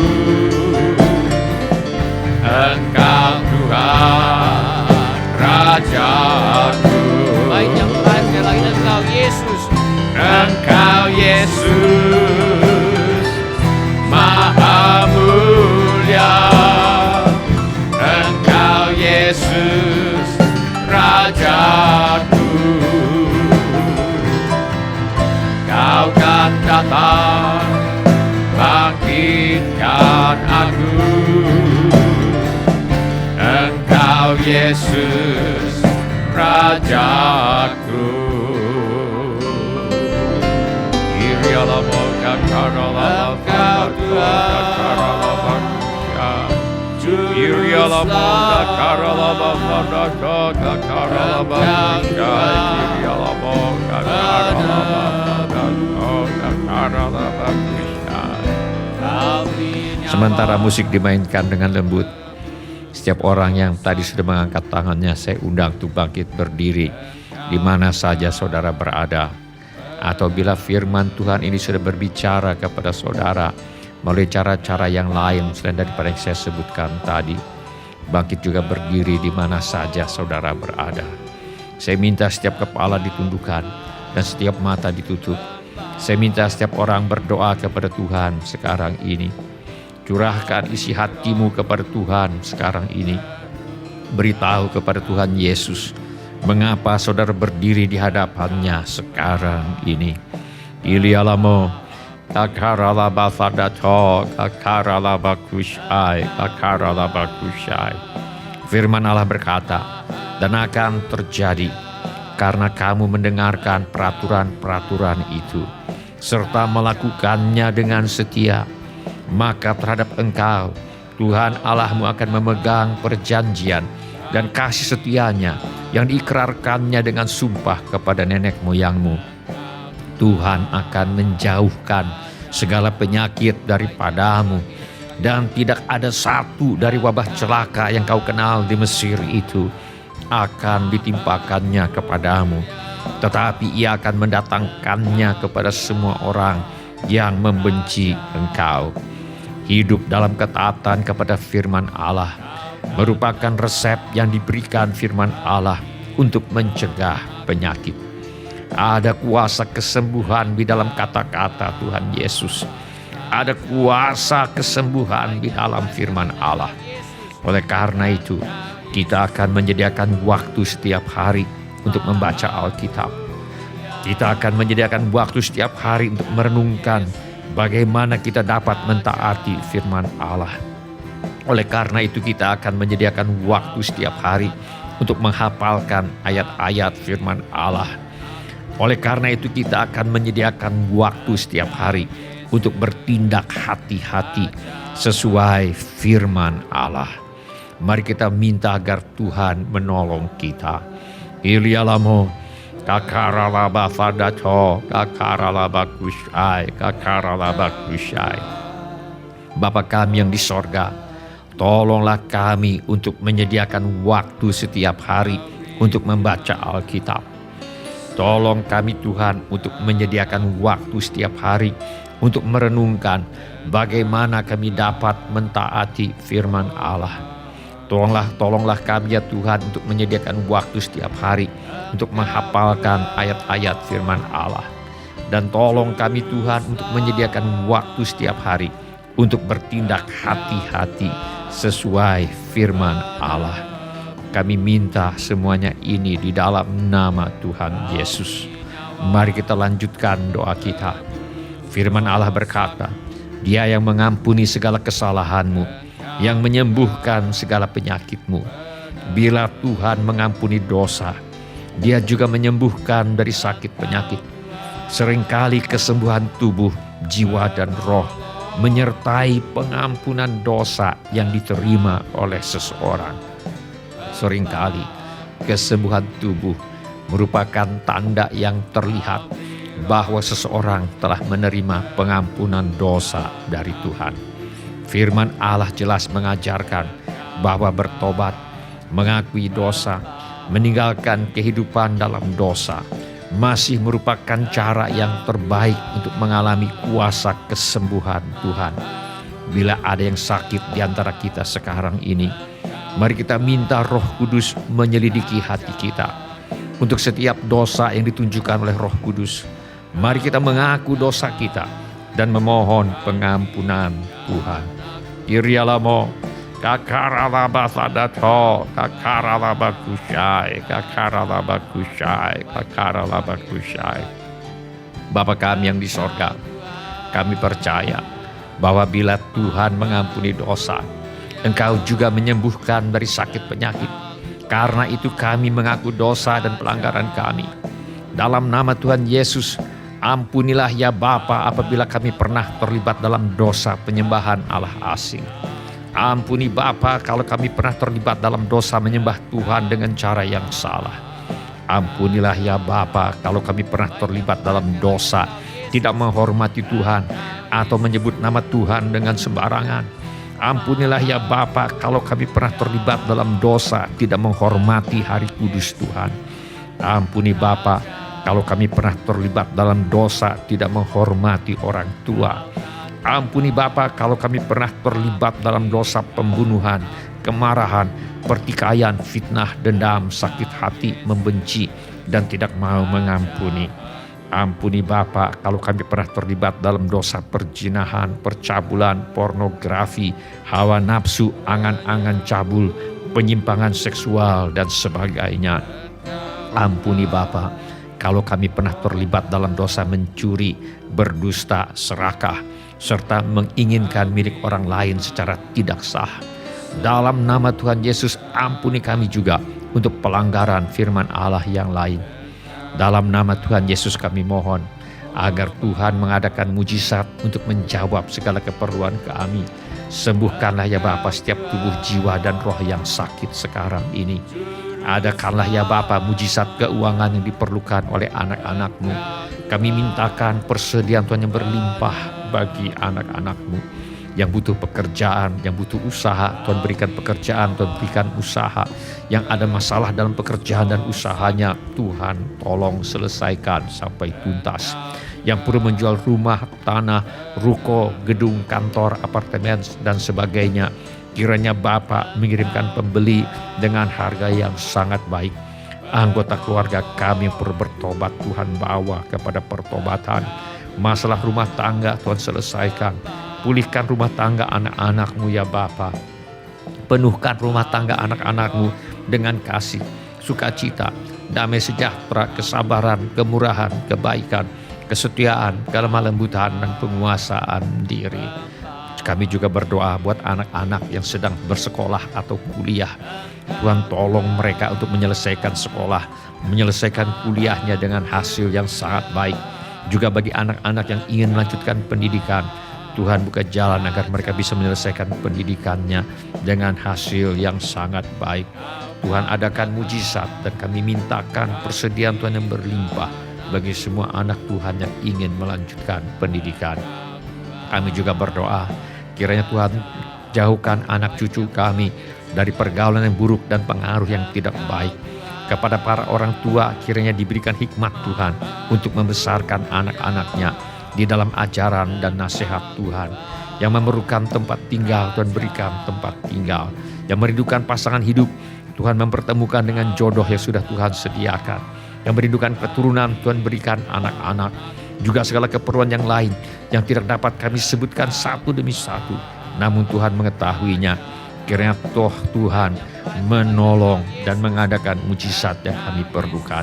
Engkau Tuhan Rajaku. Baik, yang terakhir sekali lagi, Engkau Yesus. Engkau Yesus Maha Mulia, Engkau Yesus Rajaku. Kau kan datang bangkitkan aku, Engkau Yesus Rajaku. Engkau Sementara musik dimainkan dengan lembut, setiap orang yang tadi sudah mengangkat tangannya, saya undang untuk bangkit berdiri di mana saja saudara berada. Atau bila firman Tuhan ini sudah berbicara kepada saudara melalui cara-cara yang lain selain daripada yang saya sebutkan tadi, bangkit juga berdiri di mana saja saudara berada. Saya minta setiap kepala ditundukkan dan setiap mata ditutup. Saya minta setiap orang berdoa kepada Tuhan sekarang ini. Curahkan isi hatimu kepada Tuhan sekarang ini. Beritahu kepada Tuhan Yesus mengapa saudara berdiri di hadapannya sekarang ini. Ilialamo kakaralabafadato kakaralabakushai kakaralabakushai. Firman Allah berkata, dan akan terjadi karena kamu mendengarkan peraturan-peraturan itu serta melakukannya dengan setia, maka terhadap engkau Tuhan Allahmu akan memegang perjanjian dan kasih setianya yang diikrarkannya dengan sumpah kepada nenek moyangmu. Tuhan akan menjauhkan segala penyakit daripadamu, dan tidak ada satu dari wabah celaka yang kau kenal di Mesir itu akan ditimpakannya kepadamu, tetapi ia akan mendatangkannya kepada semua orang yang membenci engkau. Hidup dalam ketaatan kepada firman Allah merupakan resep yang diberikan firman Allah untuk mencegah penyakit. Ada kuasa kesembuhan di dalam kata-kata Tuhan Yesus. Ada kuasa kesembuhan di dalam firman Allah. Oleh karena itu, kita akan menyediakan waktu setiap hari untuk membaca Alkitab. Kita akan menyediakan waktu setiap hari untuk merenungkan bagaimana kita dapat mentaati firman Allah. Oleh karena itu, kita akan menyediakan waktu setiap hari untuk menghafalkan ayat-ayat firman Allah. Oleh karena itu, kita akan menyediakan waktu setiap hari untuk bertindak hati-hati sesuai firman Allah. Mari kita minta agar Tuhan menolong kita. Ilialamo kakaralabafadato kakaralabakushai kakaralabakushai. Bapa kami yang di sorga, tolonglah kami untuk menyediakan waktu setiap hari untuk membaca Alkitab. Tolong kami Tuhan untuk menyediakan waktu setiap hari untuk merenungkan bagaimana kami dapat mentaati firman Allah. Tolonglah kami ya Tuhan untuk menyediakan waktu setiap hari untuk menghafalkan ayat-ayat firman Allah. Dan tolong kami Tuhan untuk menyediakan waktu setiap hari untuk bertindak hati-hati sesuai firman Allah. Kami minta semuanya ini di dalam nama Tuhan Yesus. Mari kita lanjutkan doa kita. Firman Allah berkata, Dia yang mengampuni segala kesalahanmu, yang menyembuhkan segala penyakitmu. Bila Tuhan mengampuni dosa, Dia juga menyembuhkan dari sakit penyakit. Seringkali kesembuhan tubuh, jiwa dan roh menyertai pengampunan dosa yang diterima oleh seseorang. Seringkali kesembuhan tubuh merupakan tanda yang terlihat bahwa seseorang telah menerima pengampunan dosa dari Tuhan. Firman Allah jelas mengajarkan bahwa bertobat, mengakui dosa, meninggalkan kehidupan dalam dosa masih merupakan cara yang terbaik untuk mengalami kuasa kesembuhan Tuhan. bila ada yang sakit di antara kita sekarang ini, mari kita minta Roh Kudus menyelidiki hati kita. Untuk setiap dosa yang ditunjukkan oleh Roh Kudus, mari kita mengaku dosa kita dan memohon pengampunan Tuhan. Kirialamo, kakaralabasadато, kakaralabakusyai, kakaralabakusyai, kakaralabakusyai. Bapa kami yang di sorga, kami percaya bahwa bila Tuhan mengampuni dosa, Engkau juga menyembuhkan dari sakit penyakit. Karena itu kami mengaku dosa dan pelanggaran kami. Dalam nama Tuhan Yesus, ampunilah ya Bapa apabila kami pernah terlibat dalam dosa penyembahan Allah asing. Ampuni Bapa kalau kami pernah terlibat dalam dosa menyembah Tuhan dengan cara yang salah. Ampunilah ya Bapa kalau kami pernah terlibat dalam dosa tidak menghormati Tuhan atau menyebut nama Tuhan dengan sembarangan. Ampunilah ya Bapa kalau kami pernah terlibat dalam dosa tidak menghormati hari kudus Tuhan. Ampuni Bapa kalau kami pernah terlibat dalam dosa tidak menghormati orang tua. Ampuni Bapa kalau kami pernah terlibat dalam dosa pembunuhan, kemarahan, pertikaian, fitnah, dendam, sakit hati, membenci, dan tidak mau mengampuni. Ampuni Bapa kalau kami pernah terlibat dalam dosa perzinahan, percabulan, pornografi, hawa nafsu, angan-angan cabul, penyimpangan seksual, dan sebagainya. Ampuni Bapa kalau kami pernah terlibat dalam dosa mencuri, berdusta, serakah, serta menginginkan milik orang lain secara tidak sah. Dalam nama Tuhan Yesus, ampuni kami juga untuk pelanggaran firman Allah yang lain. Dalam nama Tuhan Yesus kami mohon agar Tuhan mengadakan mujizat untuk menjawab segala keperluan kami. Sembuhkanlah ya Bapa setiap tubuh, jiwa, dan roh yang sakit sekarang ini. Adakanlah ya Bapa mujizat keuangan yang diperlukan oleh anak-anak-Mu. Kami mintakan persediaan Tuhan yang berlimpah bagi anak-anak-Mu. Yang butuh pekerjaan, yang butuh usaha, Tuhan berikan pekerjaan, Tuhan berikan usaha. Yang ada masalah dalam pekerjaan dan usahanya, Tuhan tolong selesaikan sampai tuntas. Yang perlu menjual rumah, tanah, ruko, gedung, kantor, apartemen, dan sebagainya, kiranya Bapa mengirimkan pembeli dengan harga yang sangat baik. Anggota keluarga kami yang perlu bertobat, Tuhan bawa kepada pertobatan. Masalah rumah tangga Tuhan selesaikan. Pulihkan rumah tangga anak-anak-Mu ya Bapa. Penuhkan rumah tangga anak-anak-Mu dengan kasih, sukacita, damai sejahtera, kesabaran, kemurahan, kebaikan, kesetiaan, kelemah lembutan, dan penguasaan diri. Kami juga berdoa buat anak-anak yang sedang bersekolah atau kuliah. Tuhan tolong mereka untuk menyelesaikan sekolah, menyelesaikan kuliahnya dengan hasil yang sangat baik. Juga bagi anak-anak yang ingin melanjutkan pendidikan, Tuhan buka jalan agar mereka bisa menyelesaikan pendidikannya dengan hasil yang sangat baik. Tuhan adakan mujizat dan kami mintakan persediaan Tuhan yang berlimpah bagi semua anak Tuhan yang ingin melanjutkan pendidikan. Kami juga berdoa kiranya Tuhan jauhkan anak cucu kami dari pergaulan yang buruk dan pengaruh yang tidak baik. Kepada para orang tua kiranya diberikan hikmat Tuhan untuk membesarkan anak-anaknya di dalam ajaran dan nasihat Tuhan. Yang memerlukan tempat tinggal, Tuhan berikan tempat tinggal. Yang merindukan pasangan hidup, Tuhan mempertemukan dengan jodoh yang sudah Tuhan sediakan. Yang merindukan keturunan, Tuhan berikan anak-anak. Juga segala keperluan yang lain yang tidak dapat kami sebutkan satu demi satu, namun Tuhan mengetahuinya. Kiranya Tuhan menolong dan mengadakan mujizat yang kami perlukan.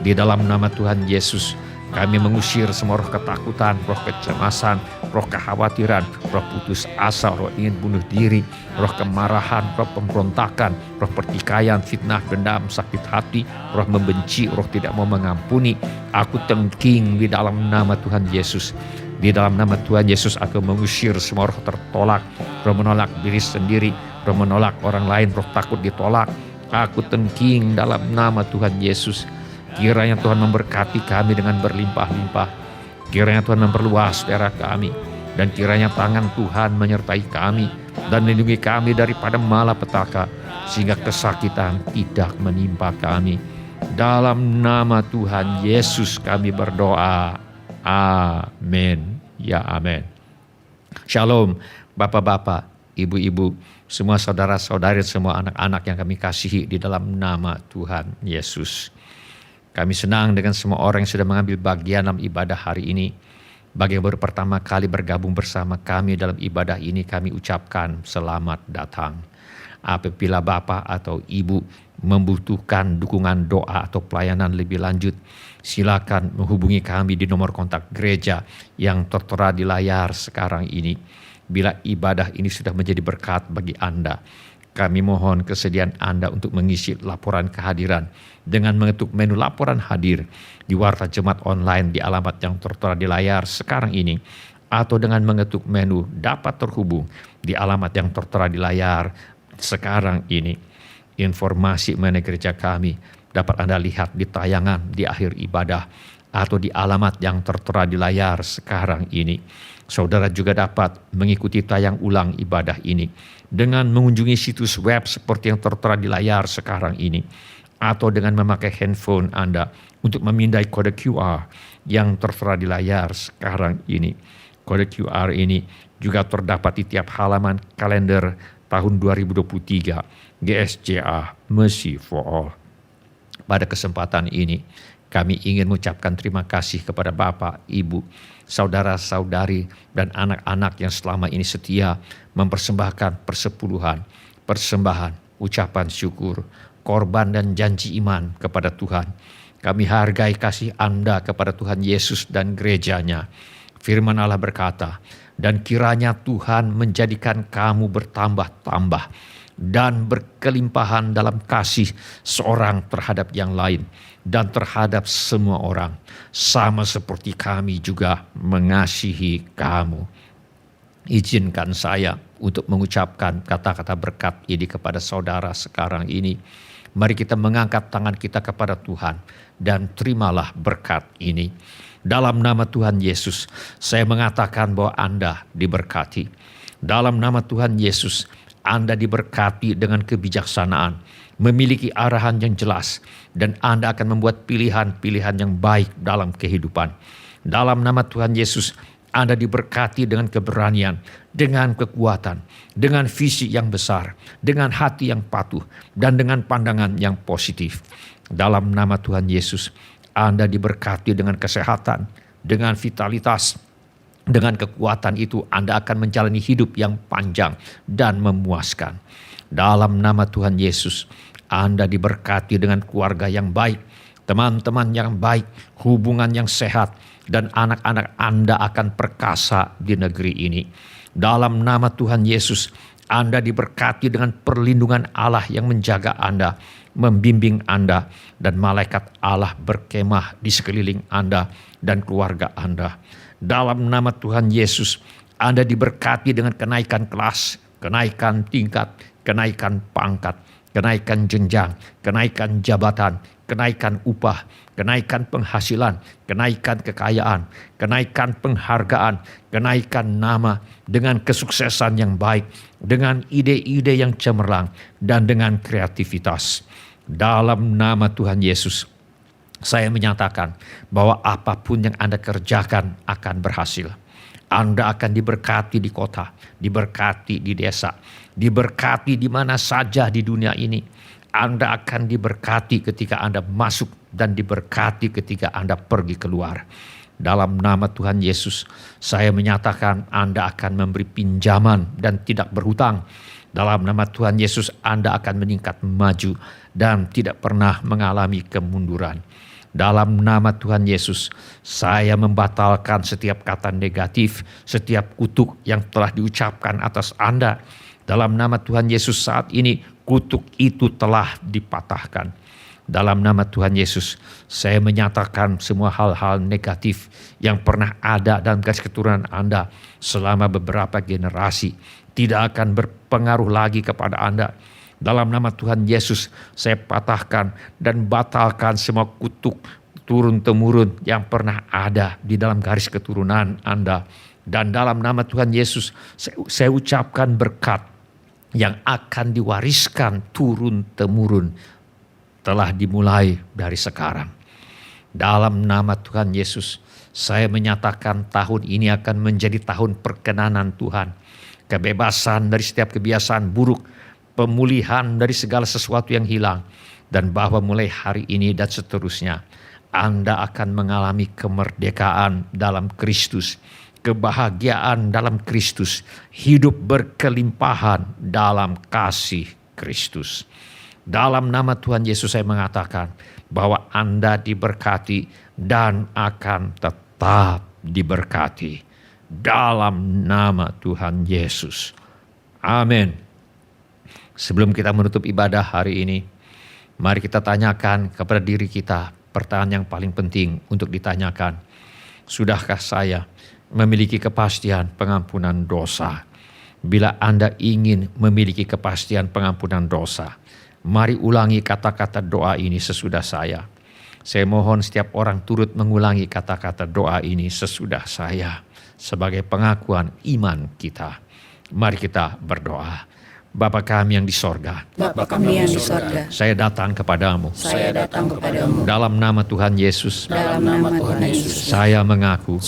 Di dalam nama Tuhan Yesus, kami mengusir semua roh ketakutan, roh kecemasan, roh kekhawatiran, roh putus asa, roh ingin bunuh diri, roh kemarahan, roh pemberontakan, roh pertikaian, fitnah, dendam, sakit hati, roh membenci, roh tidak mau mengampuni. Aku tengking di dalam nama Tuhan Yesus. Di dalam nama Tuhan Yesus aku mengusir semua roh tertolak, roh menolak diri sendiri, roh menolak orang lain, roh takut ditolak. Aku tengking dalam nama Tuhan Yesus. Kiranya Tuhan memberkati kami dengan berlimpah-limpah. Kiranya Tuhan memperluas daerah kami. Dan kiranya tangan Tuhan menyertai kami dan melindungi kami daripada malapetaka, sehingga kesakitan tidak menimpa kami. Dalam nama Tuhan Yesus kami berdoa. Amin. Ya amin. Shalom Bapak-bapak, ibu-ibu, semua saudara-saudari, semua anak-anak yang kami kasihi di dalam nama Tuhan Yesus. Kami senang dengan semua orang yang sudah mengambil bagian dalam ibadah hari ini. Bagi yang baru pertama kali bergabung bersama kami dalam ibadah ini, kami ucapkan selamat datang. Apabila Bapak atau Ibu membutuhkan dukungan doa atau pelayanan lebih lanjut, silakan menghubungi kami di nomor kontak gereja yang tertera di layar sekarang ini. Bila ibadah ini sudah menjadi berkat bagi Anda, kami mohon kesediaan Anda untuk mengisi laporan kehadiran dengan mengetuk menu laporan hadir di Warta Jemaat Online di alamat yang tertera di layar sekarang ini, atau dengan mengetuk menu dapat terhubung di alamat yang tertera di layar sekarang ini. Informasi mengenai gereja kami dapat Anda lihat di tayangan di akhir ibadah atau di alamat yang tertera di layar sekarang ini. Saudara juga dapat mengikuti tayang ulang ibadah ini dengan mengunjungi situs web seperti yang tertera di layar sekarang ini, atau dengan memakai handphone Anda untuk memindai kode QR yang tertera di layar sekarang ini. Kode QR ini juga terdapat di tiap halaman kalender tahun 2023 GSJA Mercy for All. Pada kesempatan ini, kami ingin mengucapkan terima kasih kepada Bapak, Ibu, saudara-saudari, dan anak-anak yang selama ini setia mempersembahkan persepuluhan, persembahan, ucapan syukur, korban dan janji iman kepada Tuhan. Kami hargai kasih Anda kepada Tuhan Yesus dan gerejanya. Firman Allah berkata, dan kiranya Tuhan menjadikan kamu bertambah-tambah dan berkelimpahan dalam kasih seorang terhadap yang lain dan terhadap semua orang, sama seperti kami juga mengasihi kamu. Izinkan saya untuk mengucapkan kata-kata berkat ini kepada saudara sekarang ini. Mari kita mengangkat tangan kita kepada Tuhan dan terimalah berkat ini. Dalam nama Tuhan Yesus, saya mengatakan bahwa Anda diberkati. Dalam nama Tuhan Yesus, Anda diberkati dengan kebijaksanaan, memiliki arahan yang jelas, dan Anda akan membuat pilihan-pilihan yang baik dalam kehidupan. Dalam nama Tuhan Yesus, Anda diberkati dengan keberanian, dengan kekuatan, dengan visi yang besar, dengan hati yang patuh, dan dengan pandangan yang positif. Dalam nama Tuhan Yesus, Anda diberkati dengan kesehatan, dengan vitalitas, dengan kekuatan itu Anda akan menjalani hidup yang panjang dan memuaskan. Dalam nama Tuhan Yesus, Anda diberkati dengan keluarga yang baik, teman-teman yang baik, hubungan yang sehat, dan anak-anak Anda akan perkasa di negeri ini. Dalam nama Tuhan Yesus, Anda diberkati dengan perlindungan Allah yang menjaga Anda, membimbing Anda, dan malaikat Allah berkemah di sekeliling Anda dan keluarga Anda. Dalam nama Tuhan Yesus, Anda diberkati dengan kenaikan kelas, kenaikan tingkat, kenaikan pangkat, kenaikan jenjang, kenaikan jabatan, kenaikan upah, kenaikan penghasilan, kenaikan kekayaan, kenaikan penghargaan, kenaikan nama, dengan kesuksesan yang baik, dengan ide-ide yang cemerlang, dan dengan kreativitas. Dalam nama Tuhan Yesus, saya menyatakan bahwa apapun yang Anda kerjakan akan berhasil. Anda akan diberkati di kota, diberkati di desa, diberkati di mana saja di dunia ini. Anda akan diberkati ketika Anda masuk dan diberkati ketika Anda pergi keluar. Dalam nama Tuhan Yesus, saya menyatakan Anda akan memberi pinjaman dan tidak berhutang. Dalam nama Tuhan Yesus, Anda akan meningkat maju dan tidak pernah mengalami kemunduran. Dalam nama Tuhan Yesus, saya membatalkan setiap kata negatif, setiap kutuk yang telah diucapkan atas Anda. Dalam nama Tuhan Yesus, saat ini kutuk itu telah dipatahkan. Dalam nama Tuhan Yesus, saya menyatakan semua hal-hal negatif yang pernah ada dalam garis keturunan Anda selama beberapa generasi tidak akan berpengaruh lagi kepada Anda. Dalam nama Tuhan Yesus, saya patahkan dan batalkan semua kutuk turun-temurun yang pernah ada di dalam garis keturunan Anda. Dan dalam nama Tuhan Yesus, saya ucapkan berkat yang akan diwariskan turun-temurun telah dimulai dari sekarang. Dalam nama Tuhan Yesus, saya menyatakan tahun ini akan menjadi tahun perkenanan Tuhan. kebebasan dari setiap kebiasaan buruk, pemulihan dari segala sesuatu yang hilang, dan bahwa mulai hari ini dan seterusnya Anda akan mengalami kemerdekaan dalam Kristus, kebahagiaan dalam Kristus, hidup berkelimpahan dalam kasih Kristus. Dalam nama Tuhan Yesus saya mengatakan bahwa Anda diberkati dan akan tetap diberkati dalam nama Tuhan Yesus. Amin. Sebelum kita menutup ibadah hari ini, mari kita tanyakan kepada diri kita pertanyaan yang paling penting untuk ditanyakan. Sudahkah saya memiliki kepastian pengampunan dosa? Bila Anda ingin memiliki kepastian pengampunan dosa, mari ulangi kata-kata doa ini sesudah saya. Saya mohon setiap orang turut mengulangi kata-kata doa ini sesudah saya sebagai pengakuan iman kita. Mari kita berdoa. Bapa kami yang di sorga, Bapa kami yang di sorga, saya datang kepadamu. saya datang kepadamu. Dalam nama Tuhan Yesus, Dalam nama Tuhan Yesus, saya mengaku,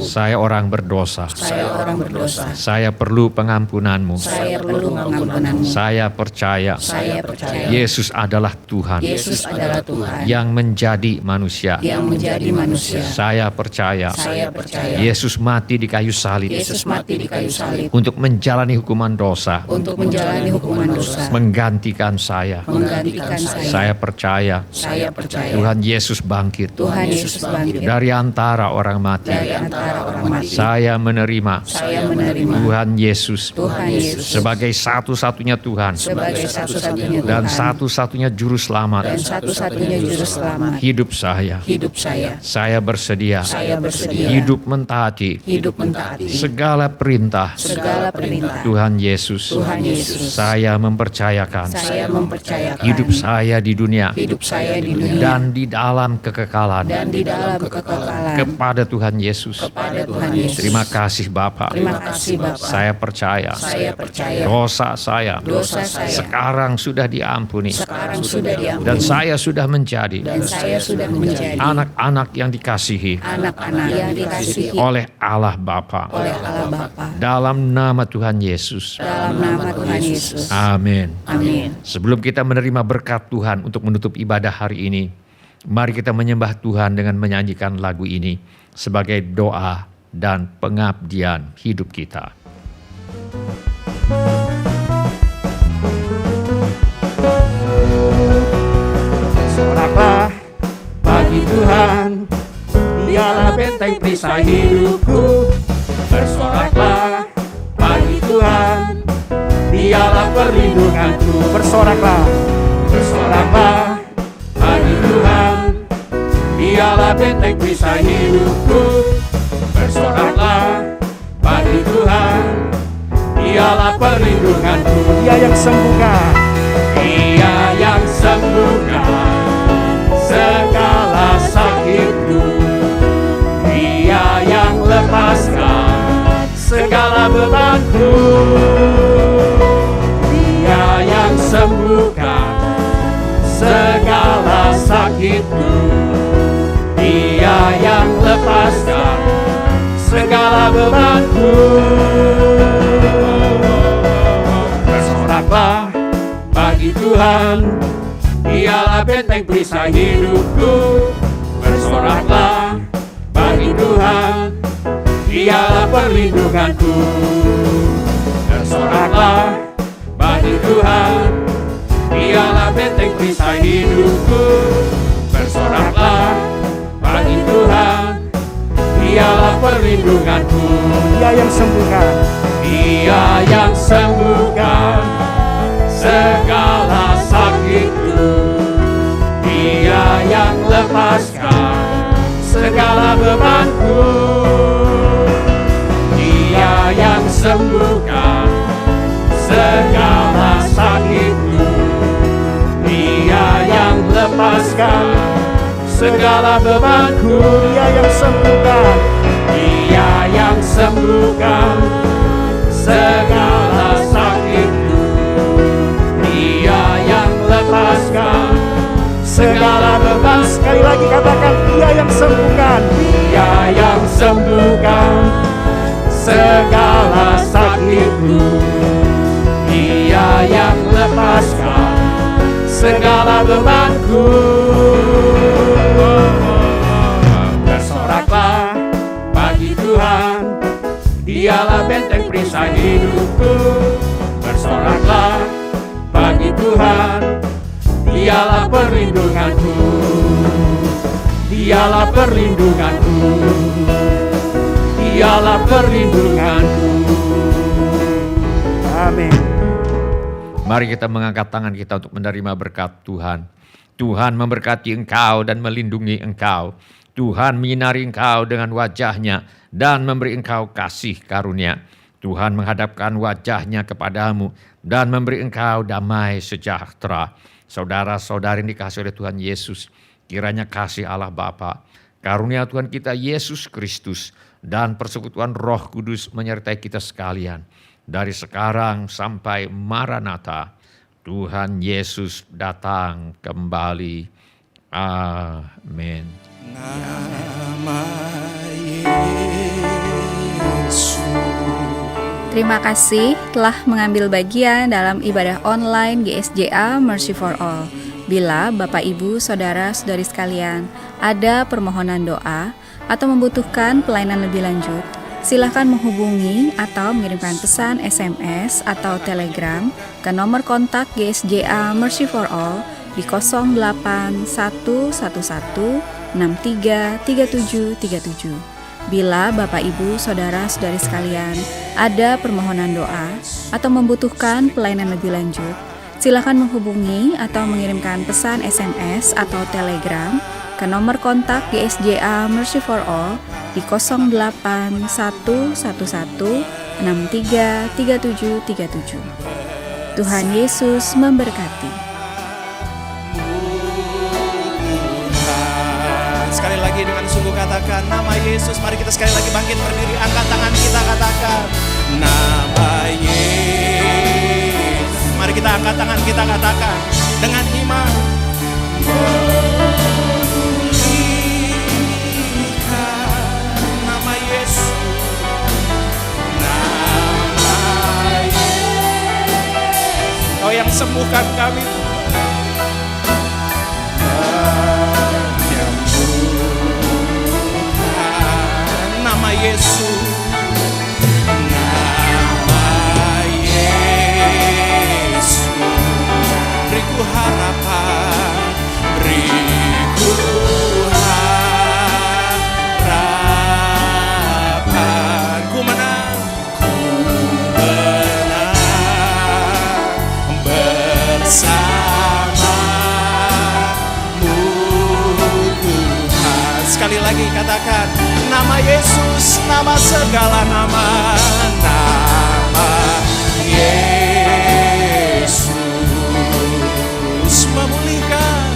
saya orang berdosa. saya orang berdosa. Saya perlu pengampunanmu. Saya perlu pengampunanmu. Saya percaya Saya percaya Yesus adalah Tuhan Yesus adalah Tuhan yang menjadi manusia. yang menjadi manusia. Saya percaya Saya percaya Yesus mati di kayu salib Yesus mati di kayu salib untuk menjalani hukuman dosa, untuk menjalani hukuman dosa, menggantikan saya. menggantikan saya. Saya percaya Saya percaya Tuhan Yesus bangkit Tuhan Yesus bangkit dari antara orang mati. dari antara orang mati. Saya menerima Saya menerima Tuhan Yesus Tuhan Yesus sebagai satu-satunya Tuhan sebagai satu-satunya dan Tuhan satu-satunya juru dan selamat satu-satunya juru selamat hidup saya. hidup saya. Saya bersedia Saya bersedia hidup mentaati hidup mentaati segala perintah segala perintah Tuhan Yesus. Tuhan Yesus. Saya mempercayakan Saya mempercayakan hidup saya di dunia hidup saya di dunia dan di dalam kekekalan dan di dalam kekekalan kepada Tuhan Yesus. kepada Tuhan Yesus. Terima kasih Bapa. Terima kasih Bapa. Saya percaya Saya percaya dosa saya dosa saya sekarang sudah diampuni sekarang sudah diampuni dan saya sudah menjadi dan saya sudah menjadi anak-anak yang dikasihi anak-anak yang dikasihi oleh Allah Bapa. oleh Allah Bapa. Dalam nama Tuhan Yesus. Dalam nama Tuhan Yesus. Amin. Amin. Sebelum kita menerima berkat Tuhan untuk menutup ibadah hari ini, mari kita menyembah Tuhan dengan menyanyikan lagu ini sebagai doa dan pengabdian hidup kita. Soraklah bagi Tuhan, dialah benteng perisai hidupku. Bersoraklah bagi Tuhan, dialah perlindunganku. Bersoraklah, bersoraklah bagi Tuhan, dialah benteng perisai hidupku. Bersoraklah bagi Tuhan, dialah perlindunganku. Dia yang sembuhkan, Dia yang sembuhkan segala sakitku. Dia yang lepaskan segala bebanku. Dia yang sembuhkan segala sakitku. Dia yang lepaskan segala bebanku. Bersoraklah bagi Tuhan, dialah benteng perisai hidupku. Bersoraklah bagi Tuhan, dialah perlindunganku. Bersoraklah bagi Tuhan, dialah benteng perisai hidupku. Bersoraklah bagi Tuhan, dialah perlindunganku. Dia yang sembuhkan, Dia yang sembuhkan segala sakitku. Dia yang lepaskan segala bebanku. Dia yang sembuhkan segala sakitku. Dia yang lepaskan segala bebanku. Dia yang sembuhkan, Dia yang sembuhkan segala sakitku. Dia yang lepaskan segala beban. Sekali lagi katakan, Dia yang sembuhkan, Dia yang sembuhkan segala sakitku. sakitku, Dia yang lepaskan segala bebanku. Bersoraklah bagi Tuhan, Dialah benteng perisai hidupku. Bersoraklah bagi Tuhan, Dialah perlindunganku. Dialah perlindunganku. Dialah perlindunganku. Amin. Mari kita mengangkat tangan kita untuk menerima berkat Tuhan. Tuhan memberkati engkau dan melindungi engkau. Tuhan menyinari engkau dengan wajah-Nya dan memberi engkau kasih karunia. Tuhan menghadapkan wajah-Nya kepadamu dan memberi engkau damai sejahtera. Saudara-saudari yang dikasihi oleh Tuhan Yesus, kiranya kasih Allah Bapa, karunia Tuhan kita Yesus Kristus, dan persekutuan Roh Kudus menyertai kita sekalian. Dari sekarang sampai Maranatha, Tuhan Yesus datang kembali. Amin. Nama Yesus. Terima kasih telah mengambil bagian dalam ibadah online GSJA Mercy for All. Bila Bapak, Ibu, Saudara, Saudari sekalian ada permohonan doa atau membutuhkan pelayanan lebih lanjut, silakan menghubungi atau mengirimkan pesan SMS atau Telegram ke nomor kontak GSJA Mercy for All di 08111633737. Bila Bapak, Ibu, Saudara, Saudari sekalian ada permohonan doa atau membutuhkan pelayanan lebih lanjut, silakan menghubungi atau mengirimkan pesan SMS atau Telegram ke nomor kontak GSJA Mercy for All di 08111633737. Tuhan Yesus memberkati. Sekali lagi dengan sungguh katakan nama Yesus. Mari kita sekali lagi bangkit berdiri, angkat tangan kita, katakan nama Yesus. Mari kita angkat tangan kita, katakan dengan iman. Nama Yesus. Nama Yesus. Kau yang sembuhkan kami. Nama Yesus, nama Yesus, beriku harapan, beriku harapan. Ku menang bersamamu Tuhan. Sekali lagi katakan nama Yesus, nama segala nama, nama Yesus memulihkan,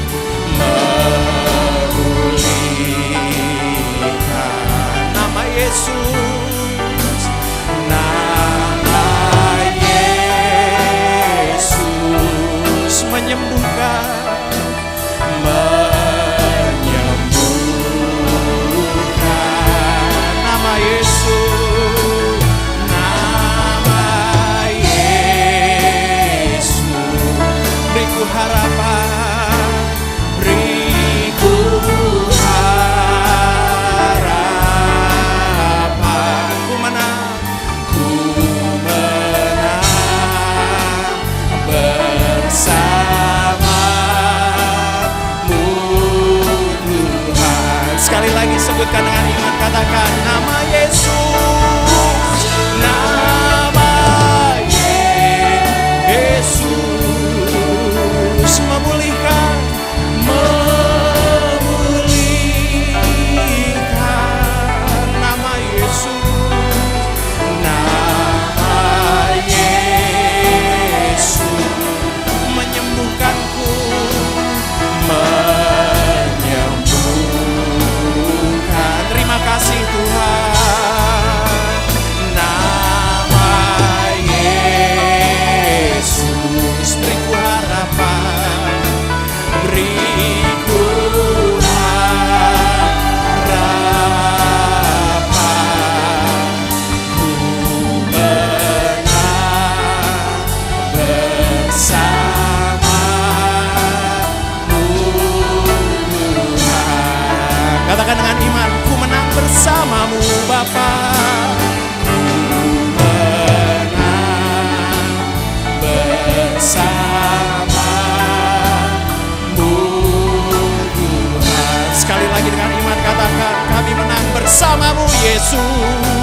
nama Yesus, nama Yesus menyembuhkan, Yesus, bersamamu Yesus.